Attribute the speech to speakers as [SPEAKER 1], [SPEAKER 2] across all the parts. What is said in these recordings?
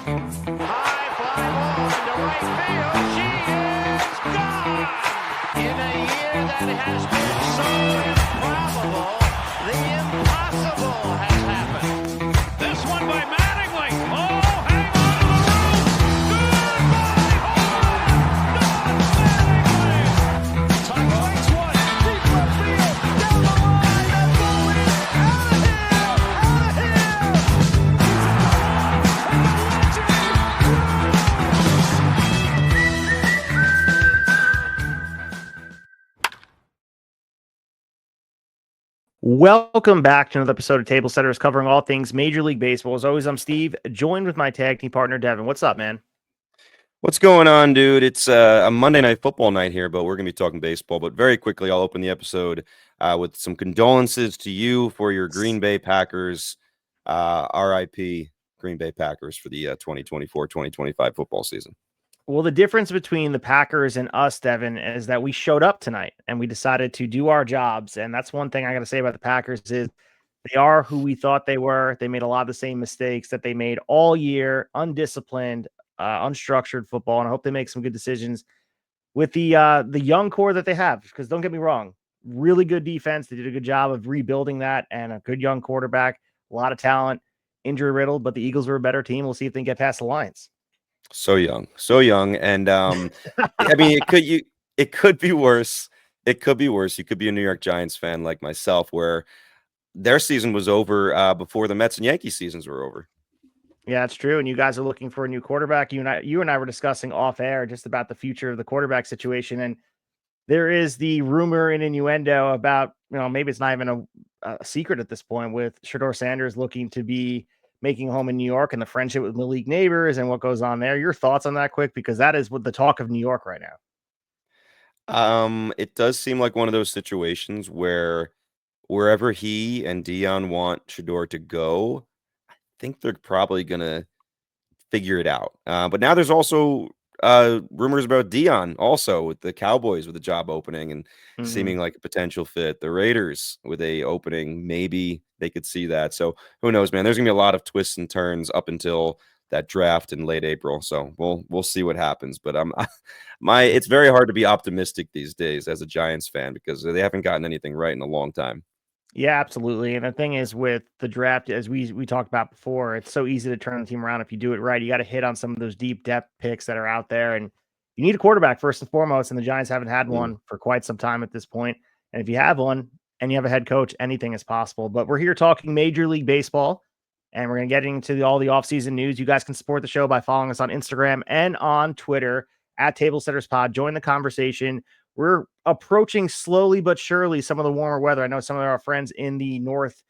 [SPEAKER 1] High fly ball into right field. She is gone. In a year that has been so improbable, the impossible has happened. This one by Mattingly. Oh, hang on to the roof. Goodbye home run. Don Mattingly. Tuck waits one. Deep left field. Down the line. That ball is out of here. Out of here.
[SPEAKER 2] Welcome back to another episode of TableSetters covering all things Major League Baseball. As always, I'm Steve, joined with my tag team partner, Devin. What's up, man?
[SPEAKER 3] What's going on, dude? It's a Monday Night Football night here, but we're going to be talking baseball. But very quickly, I'll open the episode with some condolences to you for your Green Bay Packers, RIP Green Bay Packers for the 2024-2025 football season.
[SPEAKER 2] Well, the difference between the Packers and us, Devin, is that we showed up tonight and we decided to do our jobs. And that's one thing I got to say about the Packers is they are who we thought they were. They made a lot of the same mistakes that they made all year, undisciplined, unstructured football. And I hope they make some good decisions with the young core that they have. Because don't get me wrong, really good defense. They did a good job of rebuilding that, and a good young quarterback, a lot of talent, injury riddled, but the Eagles were a better team. We'll see if they can get past the Lions.
[SPEAKER 3] So young, and I mean, it could be worse. It could be worse. You could be a New York Giants fan like myself, where their season was over before the Mets and Yankees seasons were over.
[SPEAKER 2] Yeah, it's true. And you guys are looking for a new quarterback. You and I were discussing off air just about the future of the quarterback situation, and there is the rumor and innuendo about, maybe it's not even a secret at this point, with Shedeur Sanders looking to be making home in New York and the friendship with Malik Neighbors and what goes on there. Your thoughts on that quick, because that is what the talk of New York right
[SPEAKER 3] now. It does seem like one of those situations where wherever he and Dion want Shedeur to go, I think they're probably going to figure it out. But now there's also rumors about Dion also with the Cowboys with the job opening and seeming like a potential fit. The Raiders with a opening, maybe they could see that. So who knows, man? There's gonna be a lot of twists and turns up until that draft in late April. So we'll see what happens. But it's very hard to be optimistic these days as a Giants fan because they haven't gotten anything right in a long time.
[SPEAKER 2] Yeah, absolutely. And the thing is with the draft, as we talked about before, it's so easy to turn the team around if you do it right. You got to hit on some of those deep depth picks that are out there, and you need a quarterback first and foremost. And the Giants haven't had one for quite some time at this point. And if you have one and you have a head coach, anything is possible. But we're here talking Major League Baseball, and we're going to get into all the offseason news. You guys can support the show by following us on Instagram and on Twitter at TableSettersPod. Join the conversation. We're approaching slowly but surely some of the warmer weather. I know some of our friends in the north,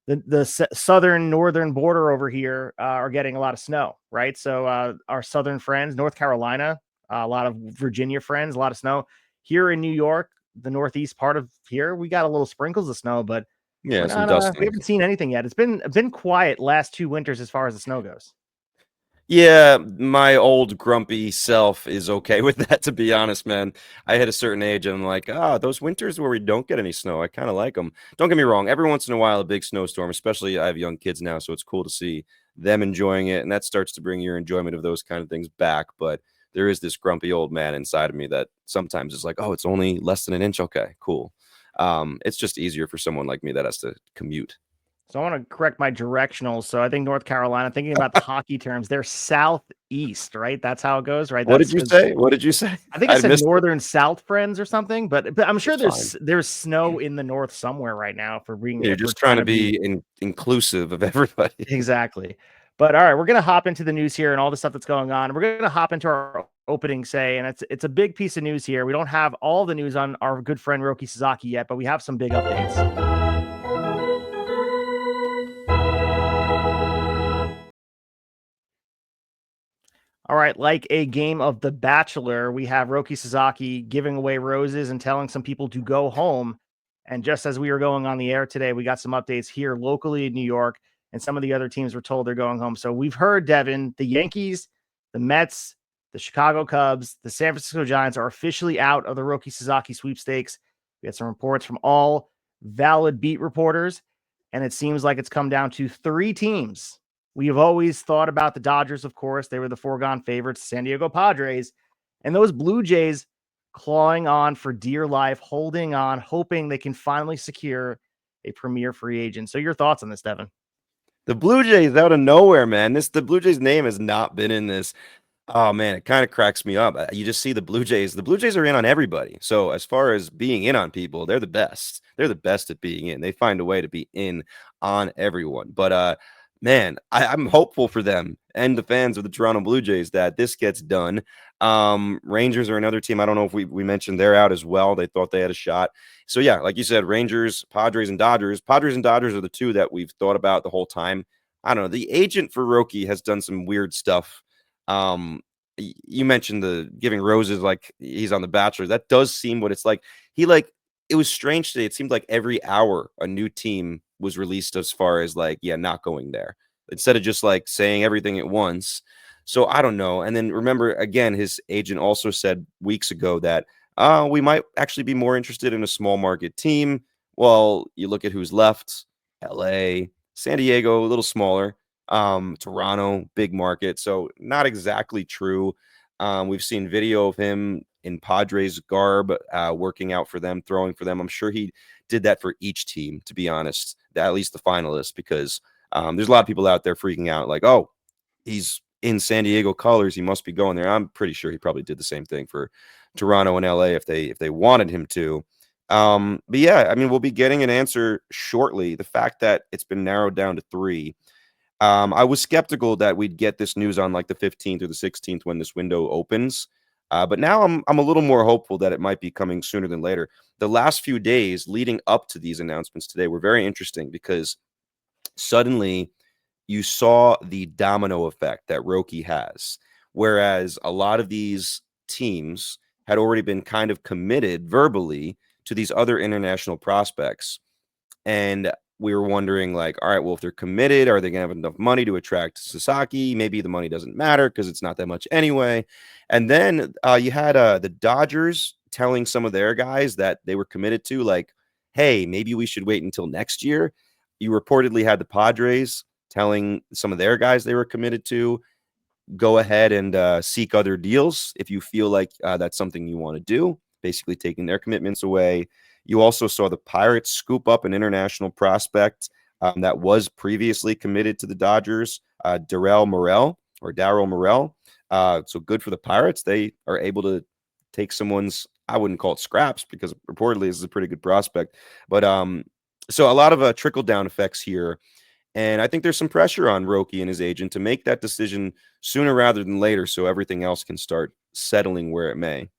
[SPEAKER 2] the southern northern border over here are getting a lot of snow, right? So our southern friends, North Carolina, a lot of Virginia friends, a lot of snow. Here in New York, the northeast part of here, we got a little sprinkles of snow, but
[SPEAKER 3] yeah, some dust.
[SPEAKER 2] We haven't seen anything yet. It's been quiet last 2 winters as far as the snow goes.
[SPEAKER 3] Yeah, my old grumpy self is okay with that, to be honest, man. I hit a certain age and I'm like, those winters where we don't get any snow, I kind of like them. Don't get me wrong. Every once in a while, a big snowstorm, especially I have young kids now, so it's cool to see them enjoying it. And that starts to bring your enjoyment of those kind of things back. But there is this grumpy old man inside of me that sometimes is like, oh, it's only less than an inch. Okay, cool. It's just easier for someone like me that has to commute.
[SPEAKER 2] So I want to correct my directionals. So I think North Carolina, thinking about the hockey terms, they're southeast, right? That's how it goes, right?
[SPEAKER 3] What did you say? What did you say?
[SPEAKER 2] I think I said northern south friends or something, but I'm sure
[SPEAKER 3] That's
[SPEAKER 2] there's snow in the north somewhere right now for being.
[SPEAKER 3] You're just trying to be inclusive of everybody.
[SPEAKER 2] Exactly. But all right, we're going to hop into the news here and all the stuff that's going on. We're going to hop into our opening say, and it's a big piece of news here. We don't have all the news on our good friend Roki Sasaki yet, but we have some big updates. All right, like a game of The Bachelor, we have Roki Sasaki giving away roses and telling some people to go home. And just as we were going on the air today, we got some updates here locally in New York, and some of the other teams were told they're going home. So we've heard, Devin, the Yankees, the Mets, the Chicago Cubs, the San Francisco Giants are officially out of the Roki Sasaki sweepstakes. We had some reports from all valid beat reporters, and it seems like it's come down to 3 teams We have always thought about the Dodgers, of course. They were the foregone favorites, San Diego Padres, and those Blue Jays clawing on for dear life, holding on, hoping they can finally secure a premier free agent. So your thoughts on this, Devin?
[SPEAKER 3] The Blue Jays out of nowhere, man. The Blue Jays name has not been in this. Oh man, it kind of cracks me up. You just see the Blue Jays. The Blue Jays are in on everybody. So as far as being in on people, they're the best. They're the best at being in. They find a way to be in on everyone. But man, I'm hopeful for them and the fans of the Toronto Blue Jays that this gets done. Rangers are another team. I don't know if we mentioned they're out as well. They thought they had a shot. So yeah, like you said, Rangers, Padres, and Dodgers. Padres and Dodgers are the two that we've thought about the whole time. I don't know. The agent for Roki has done some weird stuff. You mentioned the giving roses like he's on The Bachelor. That does seem what it's like. It was strange today. It seemed like every hour a new team was released as far as like, yeah, not going there instead of just like saying everything at once. So I don't know. And then remember, again, his agent also said weeks ago that we might actually be more interested in a small market team. Well, you look at who's left: LA, San Diego, a little smaller, Toronto, big market. So not exactly true. We've seen video of him in Padres garb, working out for them, throwing for them. I'm sure he did that for each team, to be honest, at least the finalists, because there's a lot of people out there freaking out like, oh, he's in San Diego colors, he must be going there. I'm pretty sure he probably did the same thing for Toronto and LA if they wanted him to. But yeah, I mean, we'll be getting an answer shortly. The fact that it's been narrowed down to 3. I was skeptical that we'd get this news on like the 15th or the 16th when this window opens. But now I'm a little more hopeful that it might be coming sooner than later. The last few days leading up to these announcements today were very interesting because suddenly you saw the domino effect that Roki has, whereas a lot of these teams had already been kind of committed verbally to these other international prospects. And we were wondering, like, all right, well, if they're committed, are they going to have enough money to attract Sasaki? Maybe the money doesn't matter because it's not that much anyway. And then you had the Dodgers telling some of their guys that they were committed to, like, hey, maybe we should wait until next year. You reportedly had the Padres telling some of their guys they were committed to, go ahead and seek other deals if you feel like that's something you want to do, basically taking their commitments away. You also saw the Pirates scoop up an international prospect that was previously committed to the Dodgers, Darrell Morel. So good for the Pirates. They are able to take someone's, I wouldn't call it scraps because reportedly this is a pretty good prospect. But so a lot of trickle-down effects here. And I think there's some pressure on Roki and his agent to make that decision sooner rather than later so everything else can start settling where it may.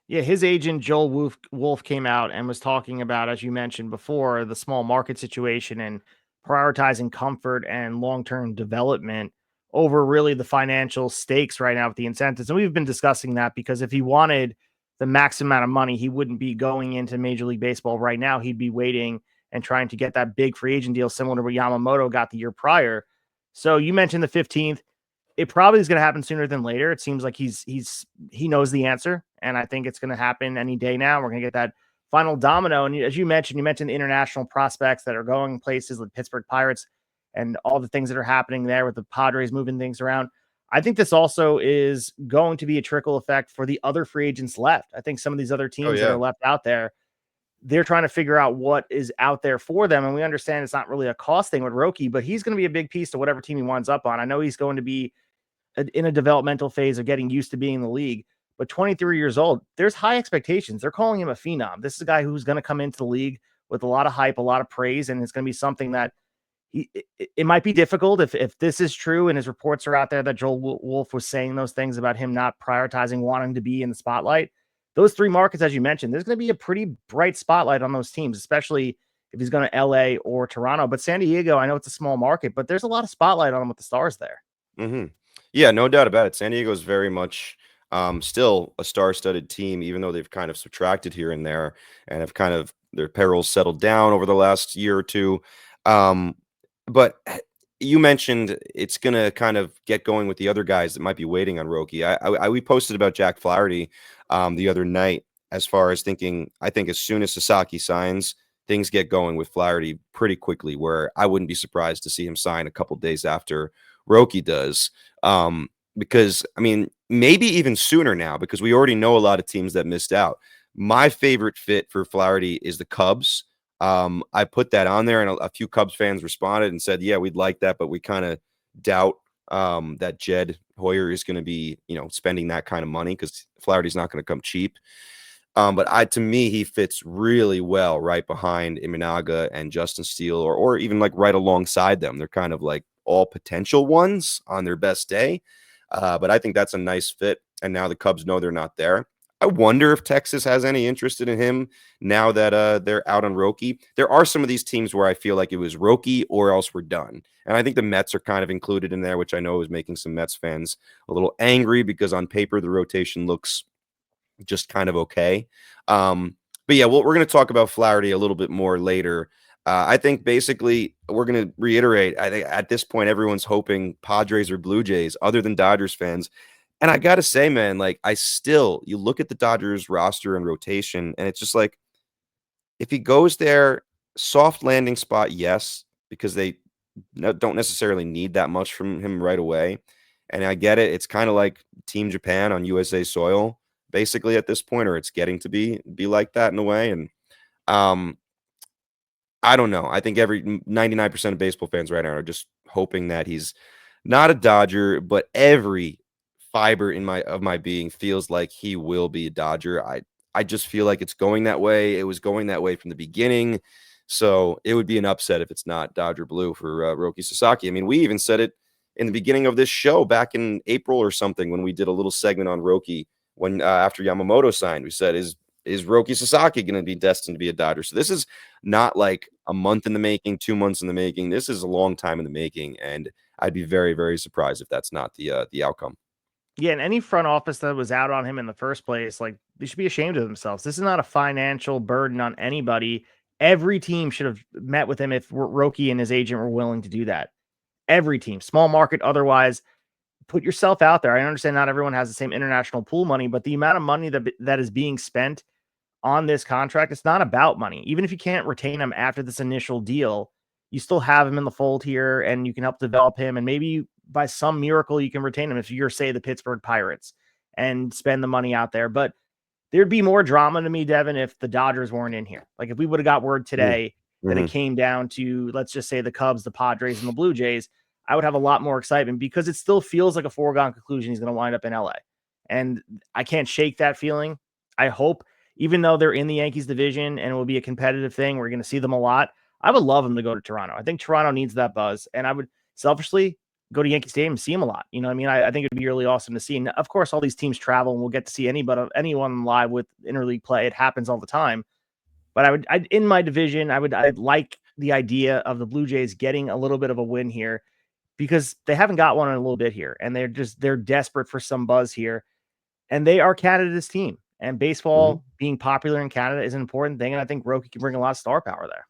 [SPEAKER 2] Yeah, his agent, Joel Wolf, came out and was talking about, as you mentioned before, the small market situation and prioritizing comfort and long-term development over really the financial stakes right now with the incentives. And we've been discussing that because if he wanted the max amount of money, he wouldn't be going into Major League Baseball right now. He'd be waiting and trying to get that big free agent deal similar to what Yamamoto got the year prior. So you mentioned the 15th. It probably is going to happen sooner than later. It seems like he knows the answer, and I think it's going to happen any day now. We're going to get that final domino. And as you mentioned the international prospects that are going places like Pittsburgh Pirates and all the things that are happening there with the Padres moving things around. I think this also is going to be a trickle effect for the other free agents left. I think some of these other teams that are left out there, they're trying to figure out what is out there for them. And we understand it's not really a cost thing with Roki, but he's going to be a big piece to whatever team he winds up on. I know he's going to be in a developmental phase of getting used to being in the league, but 23 years old, there's high expectations. They're calling him a phenom. This is a guy who's going to come into the league with a lot of hype, a lot of praise, and it's going to be something that it might be difficult if this is true and his reports are out there that Joel Wolf was saying those things about him not prioritizing wanting to be in the spotlight. Those 3 markets, as you mentioned, there's going to be a pretty bright spotlight on those teams, especially if he's going to LA or Toronto. But San Diego, I know it's a small market, but there's a lot of spotlight on him with the stars there.
[SPEAKER 3] Mm-hmm. Yeah, no doubt about it. San Diego is very much still a star-studded team, even though they've kind of subtracted here and there and have kind of their payrolls settled down over the last year or two. But you mentioned it's going to kind of get going with the other guys that might be waiting on Roki. We posted about Jack Flaherty the other night as far as thinking, I think as soon as Sasaki signs, things get going with Flaherty pretty quickly, where I wouldn't be surprised to see him sign a couple days after Roki does. Because, I mean, maybe even sooner now, because we already know a lot of teams that missed out. My favorite fit for Flaherty is the Cubs. I put that on there, and a few Cubs fans responded and said, yeah, we'd like that, but we kind of doubt that Jed Hoyer is going to be, spending that kind of money, because Flaherty's not going to come cheap. But to me, he fits really well right behind Imanaga and Justin Steele, or even like right alongside them. They're kind of like all potential ones on their best day. But I think that's a nice fit. And now the Cubs know they're not there. I wonder if Texas has any interest in him now that they're out on Roki. There are some of these teams where I feel like it was Roki or else we're done. And I think the Mets are kind of included in there, which I know is making some Mets fans a little angry, because on paper the rotation looks just kind of okay. But yeah, we're going to talk about Flaherty a little bit more later. I think basically we're going to reiterate, I think at this point, everyone's hoping Padres or Blue Jays, other than Dodgers fans. And I got to say, man, like you look at the Dodgers roster and rotation, and it's just like, if he goes there, soft landing spot, yes, because they don't necessarily need that much from him right away. And I get it. It's kind of like Team Japan on USA soil, basically at this point, or it's getting to be like that in a way. And I don't know. I think 99% of baseball fans right now are just hoping that he's not a Dodger, but every fiber of my being feels like he will be a Dodger. I just feel like it's going that way. It was going that way from the beginning. So it would be an upset if it's not Dodger blue for Roki Sasaki. I mean, we even said it in the beginning of this show back in April or something, when we did a little segment on Roki when after Yamamoto signed. We said, is Roki Sasaki going to be destined to be a Dodger? So this is not like a month in the making, 2 months in the making. This is a long time in the making, and I'd be very, very surprised if that's not the outcome.
[SPEAKER 2] Yeah, and any front office that was out on him in the first place, like, they should be ashamed of themselves. This is not a financial burden on anybody. Every team should have met with him if Roki and his agent were willing to do that. Every team, small market, otherwise, put yourself out there. I understand not everyone has the same international pool money, but the amount of money that is being spent on this contract, it's not about money. Even if you can't retain him after this initial deal, you still have him in the fold here, and you can help develop him. And maybe by some miracle, you can retain him if you're, say, the Pittsburgh Pirates, and spend the money out there. But there'd be more drama to me, Devin, if the Dodgers weren't in here. Like, if we would have got word today that it came down to, let's just say, the Cubs, the Padres, and the Blue Jays, I would have a lot more excitement, because it still feels like a foregone conclusion he's going to wind up in LA. And I can't shake that feeling. I hope, even though they're in the Yankees division and it will be a competitive thing, we're going to see them a lot, I would love him to go to Toronto. I think Toronto needs that buzz. And I would selfishly go to Yankee Stadium and see him a lot. You know what I mean? I think it'd be really awesome to see. And of course, all these teams travel, and we'll get to see anyone live with interleague play. It happens all the time. But in my division, I'd like the idea of the Blue Jays getting a little bit of a win here, because they haven't got one in a little bit here, and they're desperate for some buzz here, and they are Canada's team, and baseball being popular in Canada is an important thing. And I think Roki can bring a lot of star power there.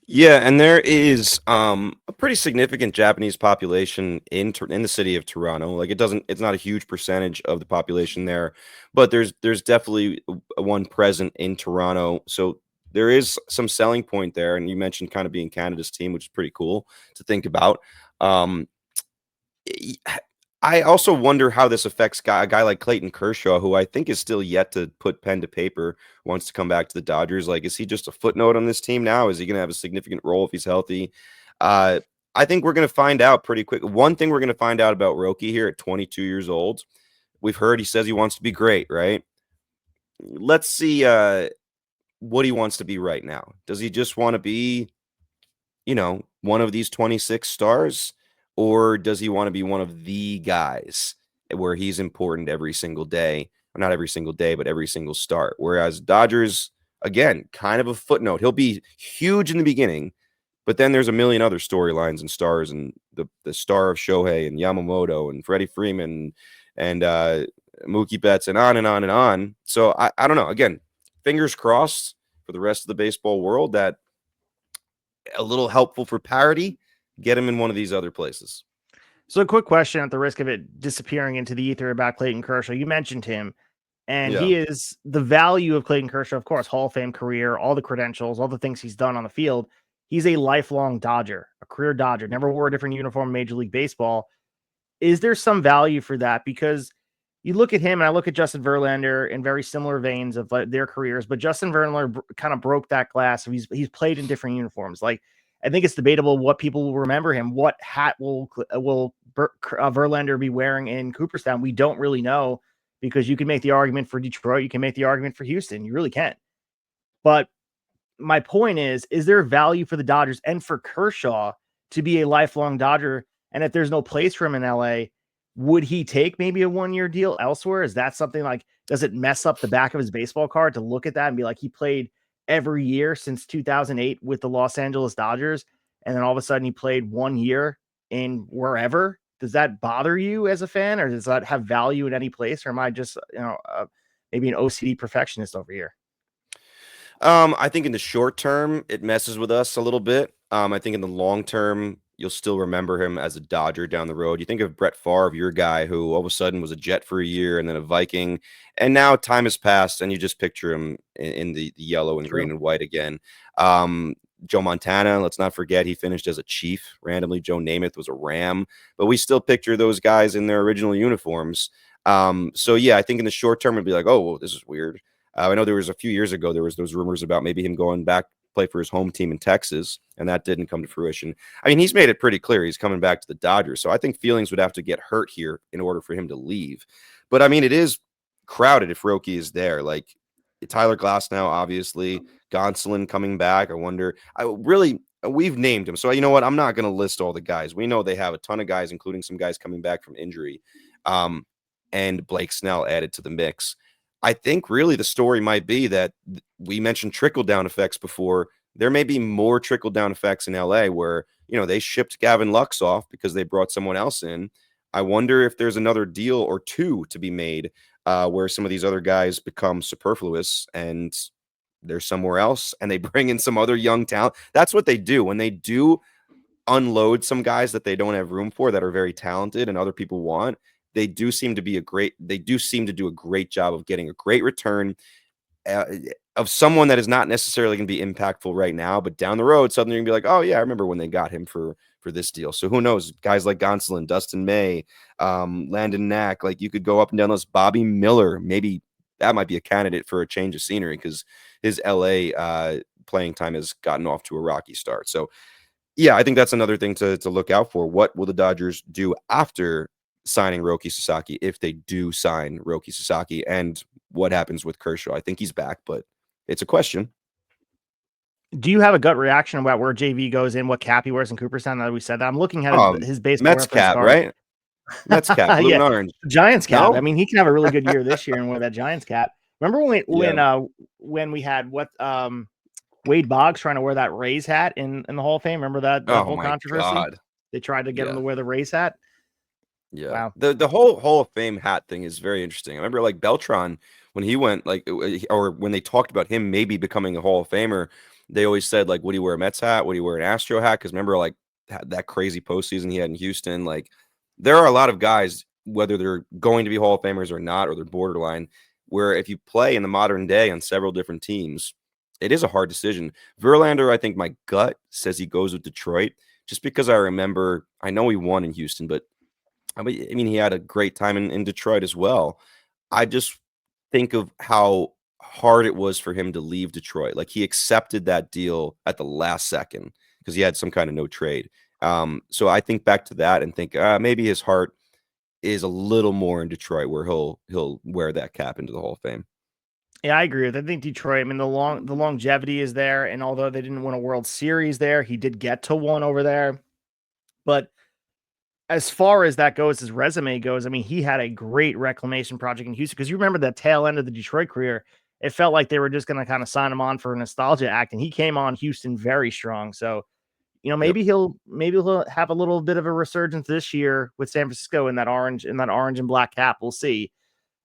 [SPEAKER 3] Yeah, and there is a pretty significant Japanese population in the city of Toronto. Like, it's not a huge percentage of the population there, but there's definitely one present in Toronto. So there is some selling point there. And you mentioned kind of being Canada's team, which is pretty cool to think about. I also wonder how this affects a guy like Clayton Kershaw, who I think is still yet to put pen to paper, wants to come back to the Dodgers. Like, is he just a footnote on this team now? Is he going to have a significant role if he's healthy? I think we're going to find out pretty quick. One thing we're going to find out about Roki here at 22 years old, we've heard he says he wants to be great, right? Let's see what he wants to be right now. Does he just want to be, one of these 26 stars? Or does he want to be one of the guys where he's important every single day? Or not every single day, but every single start. Whereas Dodgers, again, kind of a footnote. He'll be huge in the beginning, but then there's a million other storylines and stars, and the star of Shohei and Yamamoto and Freddie Freeman and Mookie Betts and on and on and on. So I don't know. Again, fingers crossed for the rest of the baseball world that a little helpful for parity, get him in one of these other places.
[SPEAKER 2] So a quick question, at the risk of it disappearing into the ether, about Clayton Kershaw. You mentioned him. And
[SPEAKER 3] Yeah.
[SPEAKER 2] he is the value of Clayton Kershaw, of course, Hall of Fame career, all the credentials, all the things he's done on the field. He's a lifelong Dodger, a career Dodger, never wore a different uniform in Major League Baseball. Is there some value for that? Because you look at him and I look at Justin Verlander in very similar veins of their careers, but Justin Verlander kind of broke that glass. He's played in different uniforms. Like, I think it's debatable what people will remember him. What hat will Verlander be wearing in Cooperstown? We don't really know, because you can make the argument for Detroit, you can make the argument for Houston, you really can. But my point is there value for the Dodgers and for Kershaw to be a lifelong Dodger? And if there's no place for him in LA, would he take maybe a 1-year deal elsewhere? Is that something like, does it mess up the back of his baseball card to look at that and be like, he played every year since 2008 with the Los Angeles Dodgers, and then all of a sudden he played 1 year in wherever? Does that bother you as a fan, or does that have value in any place? Or am I just, maybe an OCD perfectionist over here?
[SPEAKER 3] I think in the short term, it messes with us a little bit. I think in the long term, you'll still remember him as a Dodger down the road. You think of Brett Favre, your guy, who all of a sudden was a Jet for a year and then a Viking, and now time has passed, and you just picture him in the yellow and green and white again. Joe Montana, let's not forget, he finished as a Chief randomly. Joe Namath was a Ram, but we still picture those guys in their original uniforms. So yeah, I think in the short term, it'd be like, oh, well, this is weird. I know there was a few years ago, there was those rumors about maybe him going back play for his home team in Texas, and that didn't come to fruition. I mean, he's made it pretty clear he's coming back to the Dodgers, so I think feelings would have to get hurt here in order for him to leave. But I mean, it is crowded if Roki is there. Like Tyler Glasnow, obviously, Gonsolin coming back. I wonder. We've named him, so you know what? I'm not going to list all the guys. We know they have a ton of guys, including some guys coming back from injury, and Blake Snell added to the mix. I think really the story might be that we mentioned trickle-down effects before. There may be more trickle-down effects in LA where, they shipped Gavin Lux off because they brought someone else in. I wonder if there's another deal or two to be made where some of these other guys become superfluous and they're somewhere else and they bring in some other young talent. That's what they do. When they do unload some guys that they don't have room for that are very talented and other people want, they do seem to do a great job of getting a great return of someone that is not necessarily going to be impactful right now, but down the road, suddenly you're gonna be like, oh yeah, I remember when they got him for this deal. So who knows? Guys like Gonsolin, Dustin May, Landon Knack, like you could go up and down this. Bobby Miller, maybe that might be a candidate for a change of scenery because his LA playing time has gotten off to a rocky start. So yeah, I think that's another thing to look out for. What will the Dodgers do after signing Roki Sasaki, if they do sign Roki Sasaki, and what happens with Kershaw? I think he's back, but it's a question.
[SPEAKER 2] Do you have a gut reaction about where JV goes in, what cap he wears in Cooperstown? That we said that. I'm looking at his baseball
[SPEAKER 3] Mets cap,
[SPEAKER 2] card.
[SPEAKER 3] right? Mets cap, blue and orange.
[SPEAKER 2] Giants cap.
[SPEAKER 3] No?
[SPEAKER 2] I mean, he can have a really good year this year and wear that Giants cap. Remember when we had Wade Boggs trying to wear that Rays hat in the Hall of Fame? Remember that whole controversy?
[SPEAKER 3] God.
[SPEAKER 2] They tried to get him to wear the Rays hat.
[SPEAKER 3] Yeah.
[SPEAKER 2] Wow.
[SPEAKER 3] The whole Hall of Fame hat thing is very interesting. I remember like Beltran when he went, or when they talked about him maybe becoming a Hall of Famer, they always said like, would he wear a Mets hat? Would he wear an Astro hat? Because remember like that crazy postseason he had in Houston. Like there are a lot of guys, whether they're going to be Hall of Famers or not, or they're borderline, where if you play in the modern day on several different teams, it is a hard decision. Verlander, I think my gut says he goes with Detroit, just because I know he won in Houston, but I mean, he had a great time in Detroit as well. I just think of how hard it was for him to leave Detroit. Like he accepted that deal at the last second because he had some kind of no trade. So I think back to that and think maybe his heart is a little more in Detroit, where he'll wear that cap into the Hall of Fame.
[SPEAKER 2] Yeah, I agree with. I think Detroit. I mean, the longevity is there, and although they didn't win a World Series there, he did get to one over there. But as far as that goes, his resume goes, I mean, he had a great reclamation project in Houston, because you remember that tail end of the Detroit career. It felt like they were just going to kind of sign him on for a nostalgia act, and he came on Houston very strong. So, maybe he'll have a little bit of a resurgence this year with San Francisco in that orange and black cap. We'll see.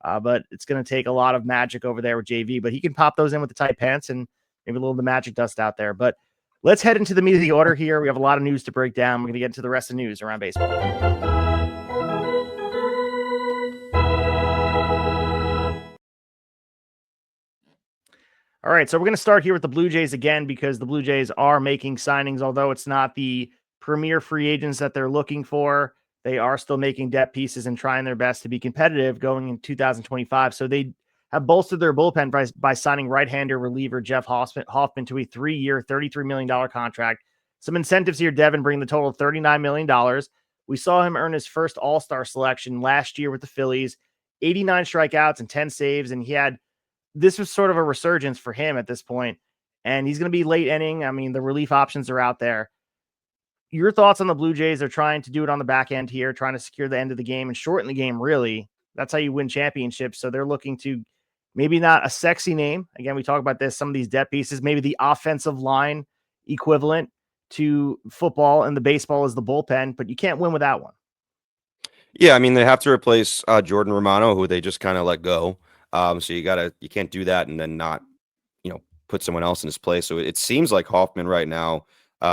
[SPEAKER 2] But it's going to take a lot of magic over there with JV, but he can pop those in with the tight pants and maybe a little of the magic dust out there. But let's head into the meat of the order here. We have a lot of news to break down. We're going to get into the rest of the news around baseball. All right, so we're going to start here with the Blue Jays again because the Blue Jays are making signings, although it's not the premier free agents that they're looking for. They are still making depth pieces and trying their best to be competitive going in 2025. So they have bolstered their bullpen by signing right-hander reliever Jeff Hoffman to a 3-year, $33 million contract. Some incentives here, Devin, bring the total of $39 million. We saw him earn his first All-Star selection last year with the Phillies, 89 strikeouts and 10 saves, and this was sort of a resurgence for him at this point, and he's going to be late inning. I mean, the relief options are out there. Your thoughts on the Blue Jays? They're trying to do it on the back end here, trying to secure the end of the game and shorten the game, really. That's how you win championships. So they're looking to maybe not a sexy name. Again, we talk about this, some of these depth pieces, maybe the offensive line equivalent to football, and the baseball is the bullpen, but you can't win without one.
[SPEAKER 3] Yeah, I mean, they have to replace Jordan Romano, who they just kind of let go. So you can't do that and then not, put someone else in his place. So it seems like Hoffman right now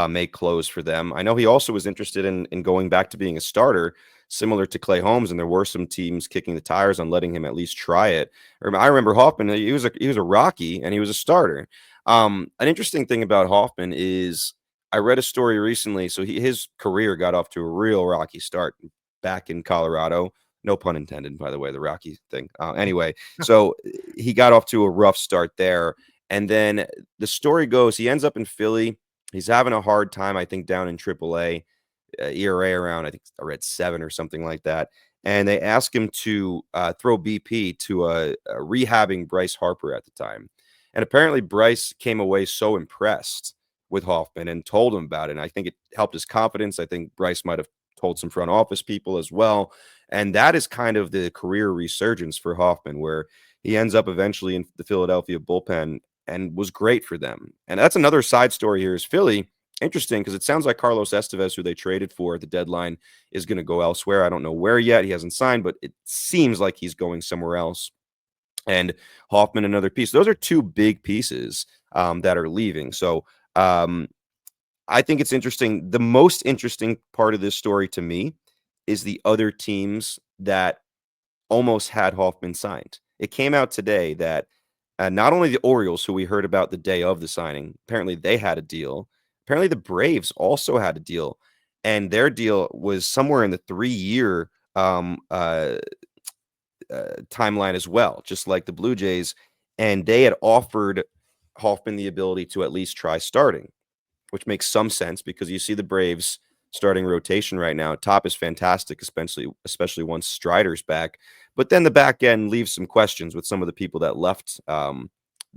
[SPEAKER 3] may close for them. I know he also was interested in going back to being a starter, similar to Clay Holmes, and there were some teams kicking the tires on letting him at least try it. I remember Hoffman; he was a Rocky, and he was a starter. An interesting thing about Hoffman is I read a story recently. So his career got off to a real rocky start back in Colorado. No pun intended, by the way, the Rocky thing. Anyway, so he got off to a rough start there. And then the story goes, he ends up in Philly. He's having a hard time, I think, down in AAA, ERA around, I think I read 7 or something like that. And they asked him to throw BP to a rehabbing Bryce Harper at the time. And apparently Bryce came away so impressed with Hoffman and told him about it. And I think it helped his confidence. I think Bryce might have told some front office people as well. And that is kind of the career resurgence for Hoffman, where he ends up eventually in the Philadelphia bullpen and was great for them. And that's another side story here is Philly. Interesting, because it sounds like Carlos Estevez, who they traded for at the deadline, is going to go elsewhere. I don't know where yet. He hasn't signed, but it seems like he's going somewhere else. And Hoffman, another piece. Those are 2 big pieces that are leaving. So I think it's interesting. The most interesting part of this story to me is the other teams that almost had Hoffman signed. It came out today that not only the Orioles, who we heard about the day of the signing, apparently they had a deal. Apparently the Braves also had a deal, and their deal was somewhere in the 3-year timeline as well, just like the Blue Jays. And they had offered Hoffman the ability to at least try starting, which makes some sense because you see the Braves starting rotation right now. Top is fantastic, especially once Strider's back. But then the back end leaves some questions with some of the people that left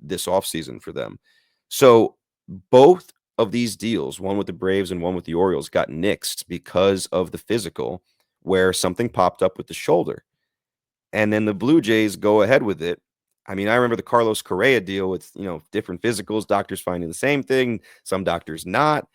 [SPEAKER 3] this offseason for them. So both of these deals, one with the Braves and one with the Orioles, got nixed because of the physical, where something popped up with the shoulder. And then the Blue Jays go ahead with it. I mean, I remember the Carlos Correa deal with, different physicals, doctors finding the same thing, some doctors not.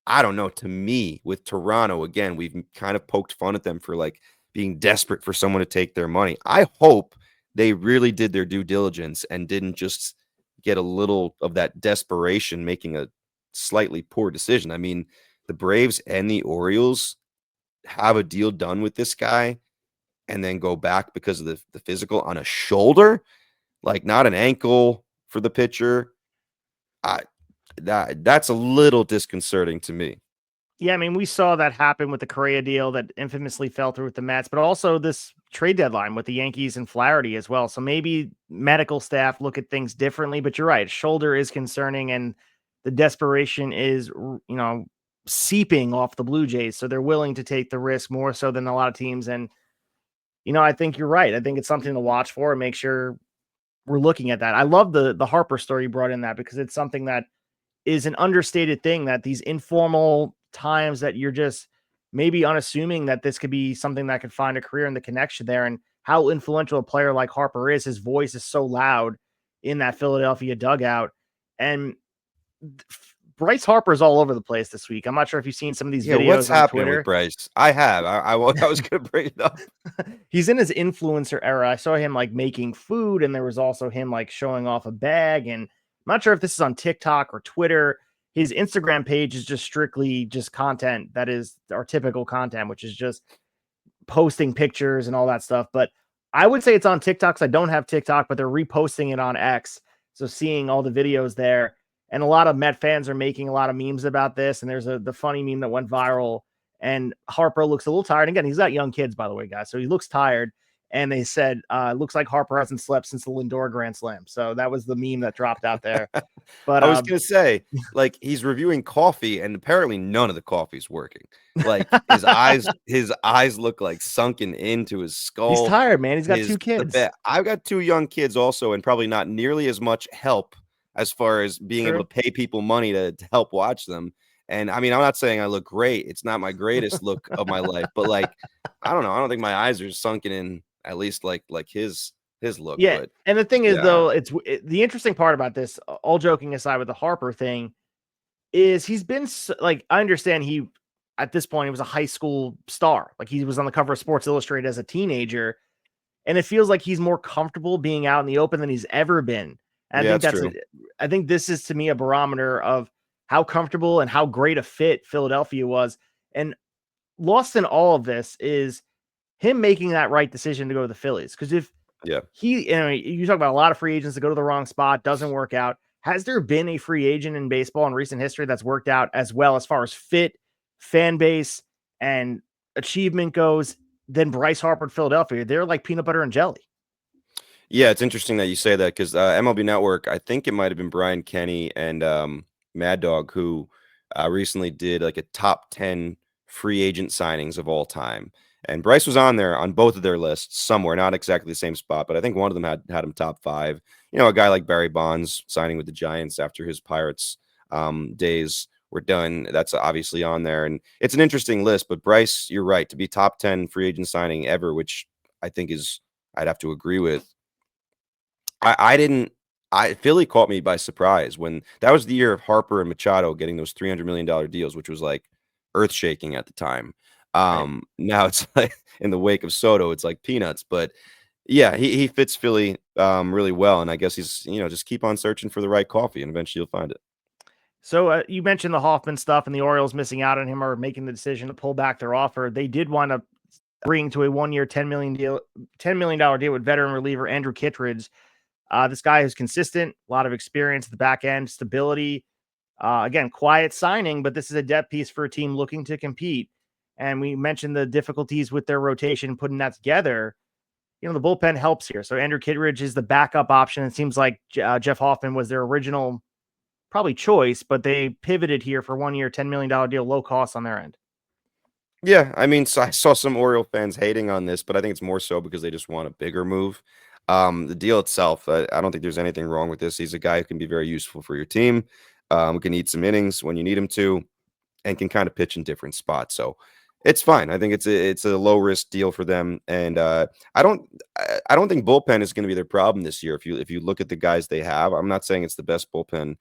[SPEAKER 3] I don't know. To me, with Toronto, again, we've kind of poked fun at them for like being desperate for someone to take their money. I hope they really did their due diligence and didn't just get a little of that desperation making a slightly poor decision. I mean, the Braves and the Orioles have a deal done with this guy and then go back because of the physical on a shoulder, like not an ankle for the pitcher. That's a little disconcerting to me.
[SPEAKER 2] Yeah, I mean, we saw that happen with the Correa deal that infamously fell through with the Mets, but also this trade deadline with the Yankees and Flaherty as well. So maybe medical staff look at things differently, but you're right. Shoulder is concerning, and the desperation is, seeping off the Blue Jays. So they're willing to take the risk more so than a lot of teams. And, I think you're right. I think it's something to watch for and make sure we're looking at that. I love the Harper story you brought in that because it's something that is an understated thing, that these informal times that you're just maybe unassuming that this could be something that could find a career in the connection there, and how influential a player like Harper is. His voice is so loud in that Philadelphia dugout. And Bryce Harper is all over the place this week. I'm not sure if you've seen some of these videos
[SPEAKER 3] what's
[SPEAKER 2] on
[SPEAKER 3] happening
[SPEAKER 2] Twitter
[SPEAKER 3] with Bryce? I have. I was going to bring it up.
[SPEAKER 2] He's in his influencer era. I saw him like making food, and there was also him like showing off a bag. And I'm not sure if this is on TikTok or Twitter. His Instagram page is just strictly just content that is our typical content, which is just posting pictures and all that stuff. But I would say it's on TikTok, 'cause I don't have TikTok, but they're reposting it on X. So seeing all the videos there, and a lot of Met fans are making a lot of memes about this. And there's the funny meme that went viral, and Harper looks a little tired. Again, he's got young kids, by the way, guys, so he looks tired. And they said, looks like Harper hasn't slept since the Lindor Grand Slam. So that was the meme that dropped out there. But
[SPEAKER 3] I was gonna say, like, he's reviewing coffee, and apparently none of the coffee's working. Like, his eyes look like sunken into his skull.
[SPEAKER 2] He's tired, man. He's got two kids.
[SPEAKER 3] I've got 2 young kids also, and probably not nearly as much help as far as being able to pay people money to help watch them. And I mean, I'm not saying I look great. It's not my greatest look of my life, but like, I don't know. I don't think my eyes are sunken in, at least like his look.
[SPEAKER 2] Yeah.
[SPEAKER 3] But
[SPEAKER 2] and the thing is, though, the interesting part about this, all joking aside with the Harper thing, is he's been like, I understand he, at this point, he was a high school star. Like, he was on the cover of Sports Illustrated as a teenager. And it feels like he's more comfortable being out in the open than he's ever been. And
[SPEAKER 3] yeah,
[SPEAKER 2] I think I think this is, to me, a barometer of how comfortable and how great a fit Philadelphia was. And lost in all of this is him making that right decision to go to the Phillies. Because if you talk about a lot of free agents that go to the wrong spot, doesn't work out. Has there been a free agent in baseball in recent history that's worked out as well as far as fit, fan base, and achievement goes than Bryce Harper at Philadelphia? They're like peanut butter and jelly.
[SPEAKER 3] Yeah, it's interesting that you say that, because MLB Network, I think it might have been Brian Kenny and Mad Dog, who recently did like a top 10 free agent signings of all time. And Bryce was on there on both of their lists somewhere, not exactly the same spot, but I think one of them had him top 5. You know, a guy like Barry Bonds signing with the Giants after his Pirates days were done. That's obviously on there. And it's an interesting list, but Bryce, you're right, to be top 10 free agent signing ever, which I think I'd have to agree with. Philly caught me by surprise when that was the year of Harper and Machado getting those $300 million deals, which was like earth shaking at the time. Now it's like in the wake of Soto, it's like peanuts, but yeah, he fits Philly really well. And I guess he's, just keep on searching for the right coffee and eventually you'll find it.
[SPEAKER 2] So you mentioned the Hoffman stuff and the Orioles missing out on him or making the decision to pull back their offer. They did wind up agreeing to a 1-year, $10 million deal with veteran reliever Andrew Kittredge. This guy is consistent, a lot of experience at the back end, stability. Again, quiet signing, but this is a depth piece for a team looking to compete. And we mentioned the difficulties with their rotation, putting that together. The bullpen helps here. So Andrew Kittredge is the backup option. It seems like Jeff Hoffman was their original probably choice, but they pivoted here for 1 year, $10 million deal, low cost on their end.
[SPEAKER 3] Yeah, I mean, so I saw some Oriole fans hating on this, but I think it's more so because they just want a bigger move. The deal itself, I don't think there's anything wrong with this. He's a guy who can be very useful for your team, can eat some innings when you need him to, and can kind of pitch in different spots. So it's fine. I think it's a low risk deal for them, and I don't think bullpen is going to be their problem this year. If you look at the guys they have, I'm not saying it's the best bullpen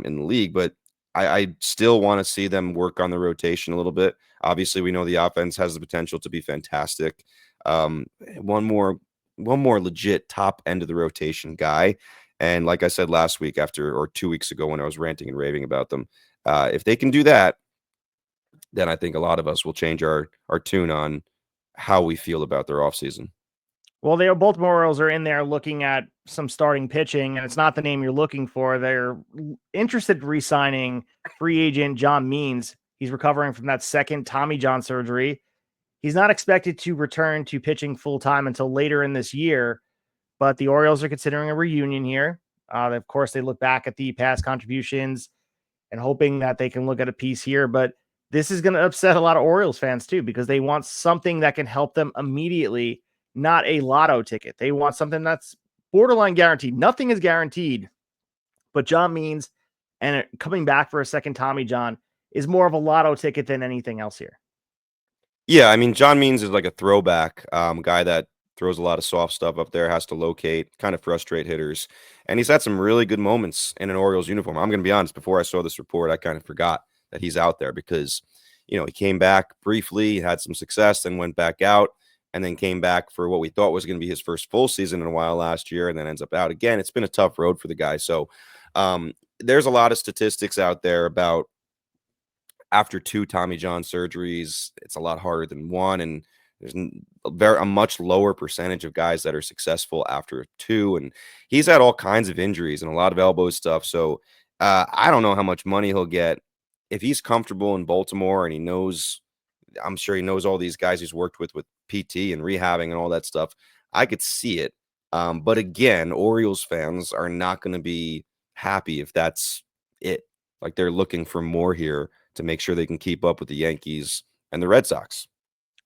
[SPEAKER 3] in the league, but I still want to see them work on the rotation a little bit. Obviously, we know the offense has the potential to be fantastic. One more legit top end of the rotation guy. And like I said last week or 2 weeks ago when I was ranting and raving about them, if they can do that, then I think a lot of us will change our tune on how we feel about their offseason.
[SPEAKER 2] Well, the Baltimore Orioles are in there looking at some starting pitching, and it's not the name you're looking for. They're interested in re-signing free agent John Means. He's recovering from that second Tommy John surgery. He's not expected to return to pitching full-time until later in this year, but the Orioles are considering a reunion here. Of course, they look back at the past contributions and hoping that they can look at a piece here, but this is going to upset a lot of Orioles fans too, because they want something that can help them immediately, not a lotto ticket. They want something that's borderline guaranteed. Nothing is guaranteed, but John Means and coming back for a second Tommy John is more of a lotto ticket than anything else here.
[SPEAKER 3] Yeah, I mean, John Means is like a throwback guy that throws a lot of soft stuff up there, has to locate, kind of frustrate hitters. And he's had some really good moments in an Orioles uniform. I'm going to be honest, before I saw this report, I kind of forgot that he's out there because, he came back briefly, had some success, then went back out, and then came back for what we thought was going to be his first full season in a while last year, and then ends up out again. It's been a tough road for the guy. So there's a lot of statistics out there about after 2 Tommy John surgeries, it's a lot harder than 1. And There's a much lower percentage of guys that are successful after 2, and he's had all kinds of injuries and a lot of elbow stuff. So I don't know how much money he'll get if he's comfortable in Baltimore and he knows. I'm sure he knows all these guys he's worked with PT and rehabbing and all that stuff. I could see it. But again, Orioles fans are not going to be happy if that's it. Like they're looking for more here to make sure they can keep up with the Yankees and the Red Sox.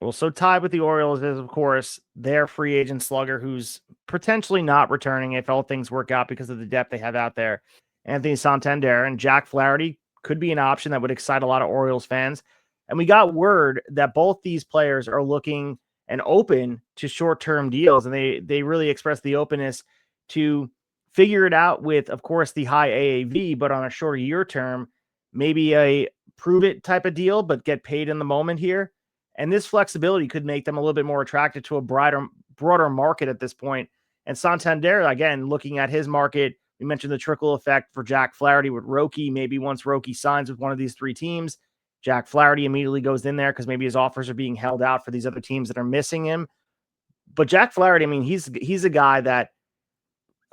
[SPEAKER 2] Well, so tied with the Orioles is, of course, their free agent slugger who's potentially not returning if all things work out because of the depth they have out there. Anthony Santander and Jack Flaherty could be an option that would excite a lot of Orioles fans. And we got word that both these players are looking and open to short-term deals. And they really expressed the openness to figure it out with, of course, the high AAV, but on a shorter year term, maybe a prove it type of deal, but get paid in the moment here. And this flexibility could make them a little bit more attractive to a broader market at this point. And Santander, again, looking at his market, we mentioned the trickle effect for Jack Flaherty with Roki. Maybe once Roki signs with one of these 3 teams, Jack Flaherty immediately goes in there because maybe his offers are being held out for these other teams that are missing him. But Jack Flaherty, I mean, he's a guy that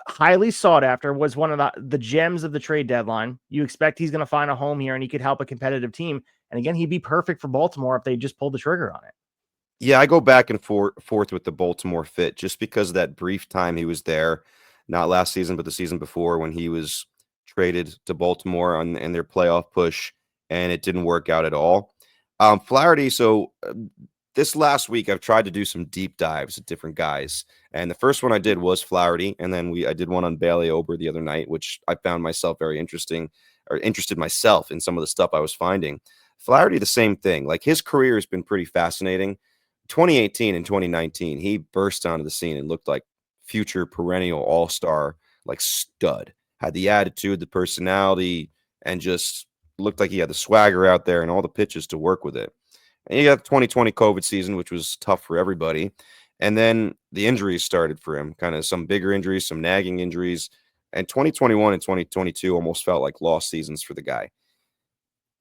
[SPEAKER 2] highly sought after, was one of the gems of the trade deadline. You expect he's going to find a home here and he could help a competitive team. And again, he'd be perfect for Baltimore if they just pulled the trigger on it.
[SPEAKER 3] Yeah, I go back and forth with the Baltimore fit just because of that brief time he was there, not last season, but the season before when he was traded to Baltimore in their playoff push, and it didn't work out at all. Flaherty, so this last week I've tried to do some deep dives at different guys, and the first one I did was Flaherty, and then I did one on Bailey Ober the other night, which I found myself very interested myself in some of the stuff I was finding. Flaherty, the same thing. Like his career has been pretty fascinating. 2018 and 2019, he burst onto the scene and looked like future perennial all-star, like stud. Had the attitude, the personality, and just looked like he had the swagger out there and all the pitches to work with it. And you got the 2020 COVID season, which was tough for everybody. And then the injuries started for him, kind of some bigger injuries, some nagging injuries. And 2021 and 2022 almost felt like lost seasons for the guy.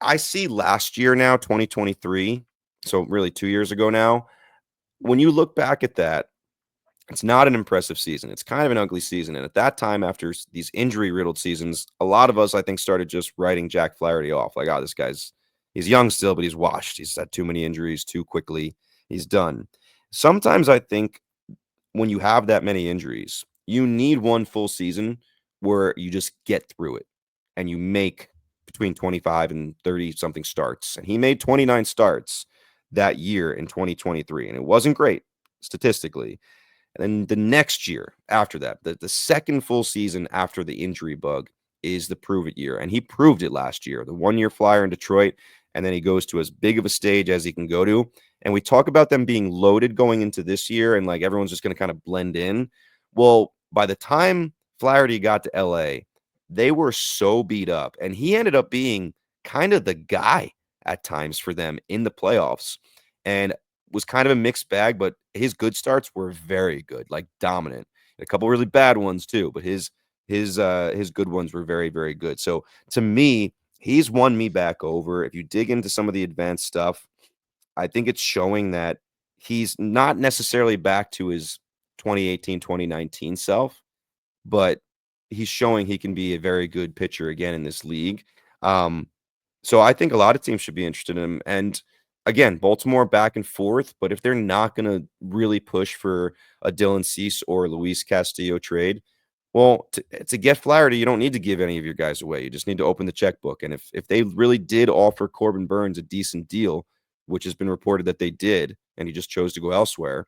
[SPEAKER 3] I see last year now, 2023, so really 2 years ago now, when you look back at that, it's not an impressive season. It's kind of an ugly season. And at that time, after these injury-riddled seasons, a lot of us, I think, started just writing Jack Flaherty off. Like, this guy's he's young still, but he's washed. He's had too many injuries too quickly. He's done. Sometimes I think when you have that many injuries, you need one full season where you just get through it and you make between 25 and 30 something starts. And he made 29 starts that year in 2023, and it wasn't great statistically. And then the next year after that, the second full season after the injury bug is the prove it year. And he proved it last year, the 1 year flyer in Detroit. And then he goes to as big of a stage as he can go to. And we talk about them being loaded going into this year and like everyone's just going to kind of blend in. Well, by the time Flaherty got to LA, they were so beat up. And he ended up being kind of the guy at times for them in the playoffs. And was kind of a mixed bag, but his good starts were very good, like dominant. A couple really bad ones too, but his good ones were very, very good. So to me, he's won me back over. If you dig into some of the advanced stuff, I think it's showing that he's not necessarily back to his 2018, 2019 self, but he's showing he can be a very good pitcher again in this league. So I think a lot of teams should be interested in him. And again, Baltimore back and forth, but if they're not going to really push for a Dylan Cease or Luis Castillo trade, well, to get Flaherty, you don't need to give any of your guys away. You just need to open the checkbook. And if they really did offer Corbin Burns a decent deal, which has been reported that they did, and he just chose to go elsewhere,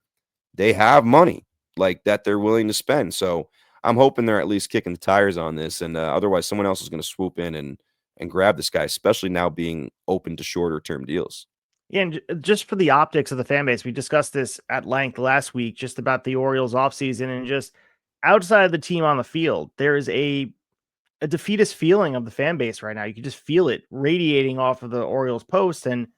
[SPEAKER 3] they have money like that they're willing to spend. So I'm hoping they're at least kicking the tires on this, and otherwise someone else is going to swoop in and grab this guy, especially now being open to shorter term deals.
[SPEAKER 2] Yeah, and just for the optics of the fan base, we discussed this at length last week, just about the Orioles offseason and just outside of the team on the field. There is a defeatist feeling of the fan base right now. You can just feel it radiating off of the Orioles post, and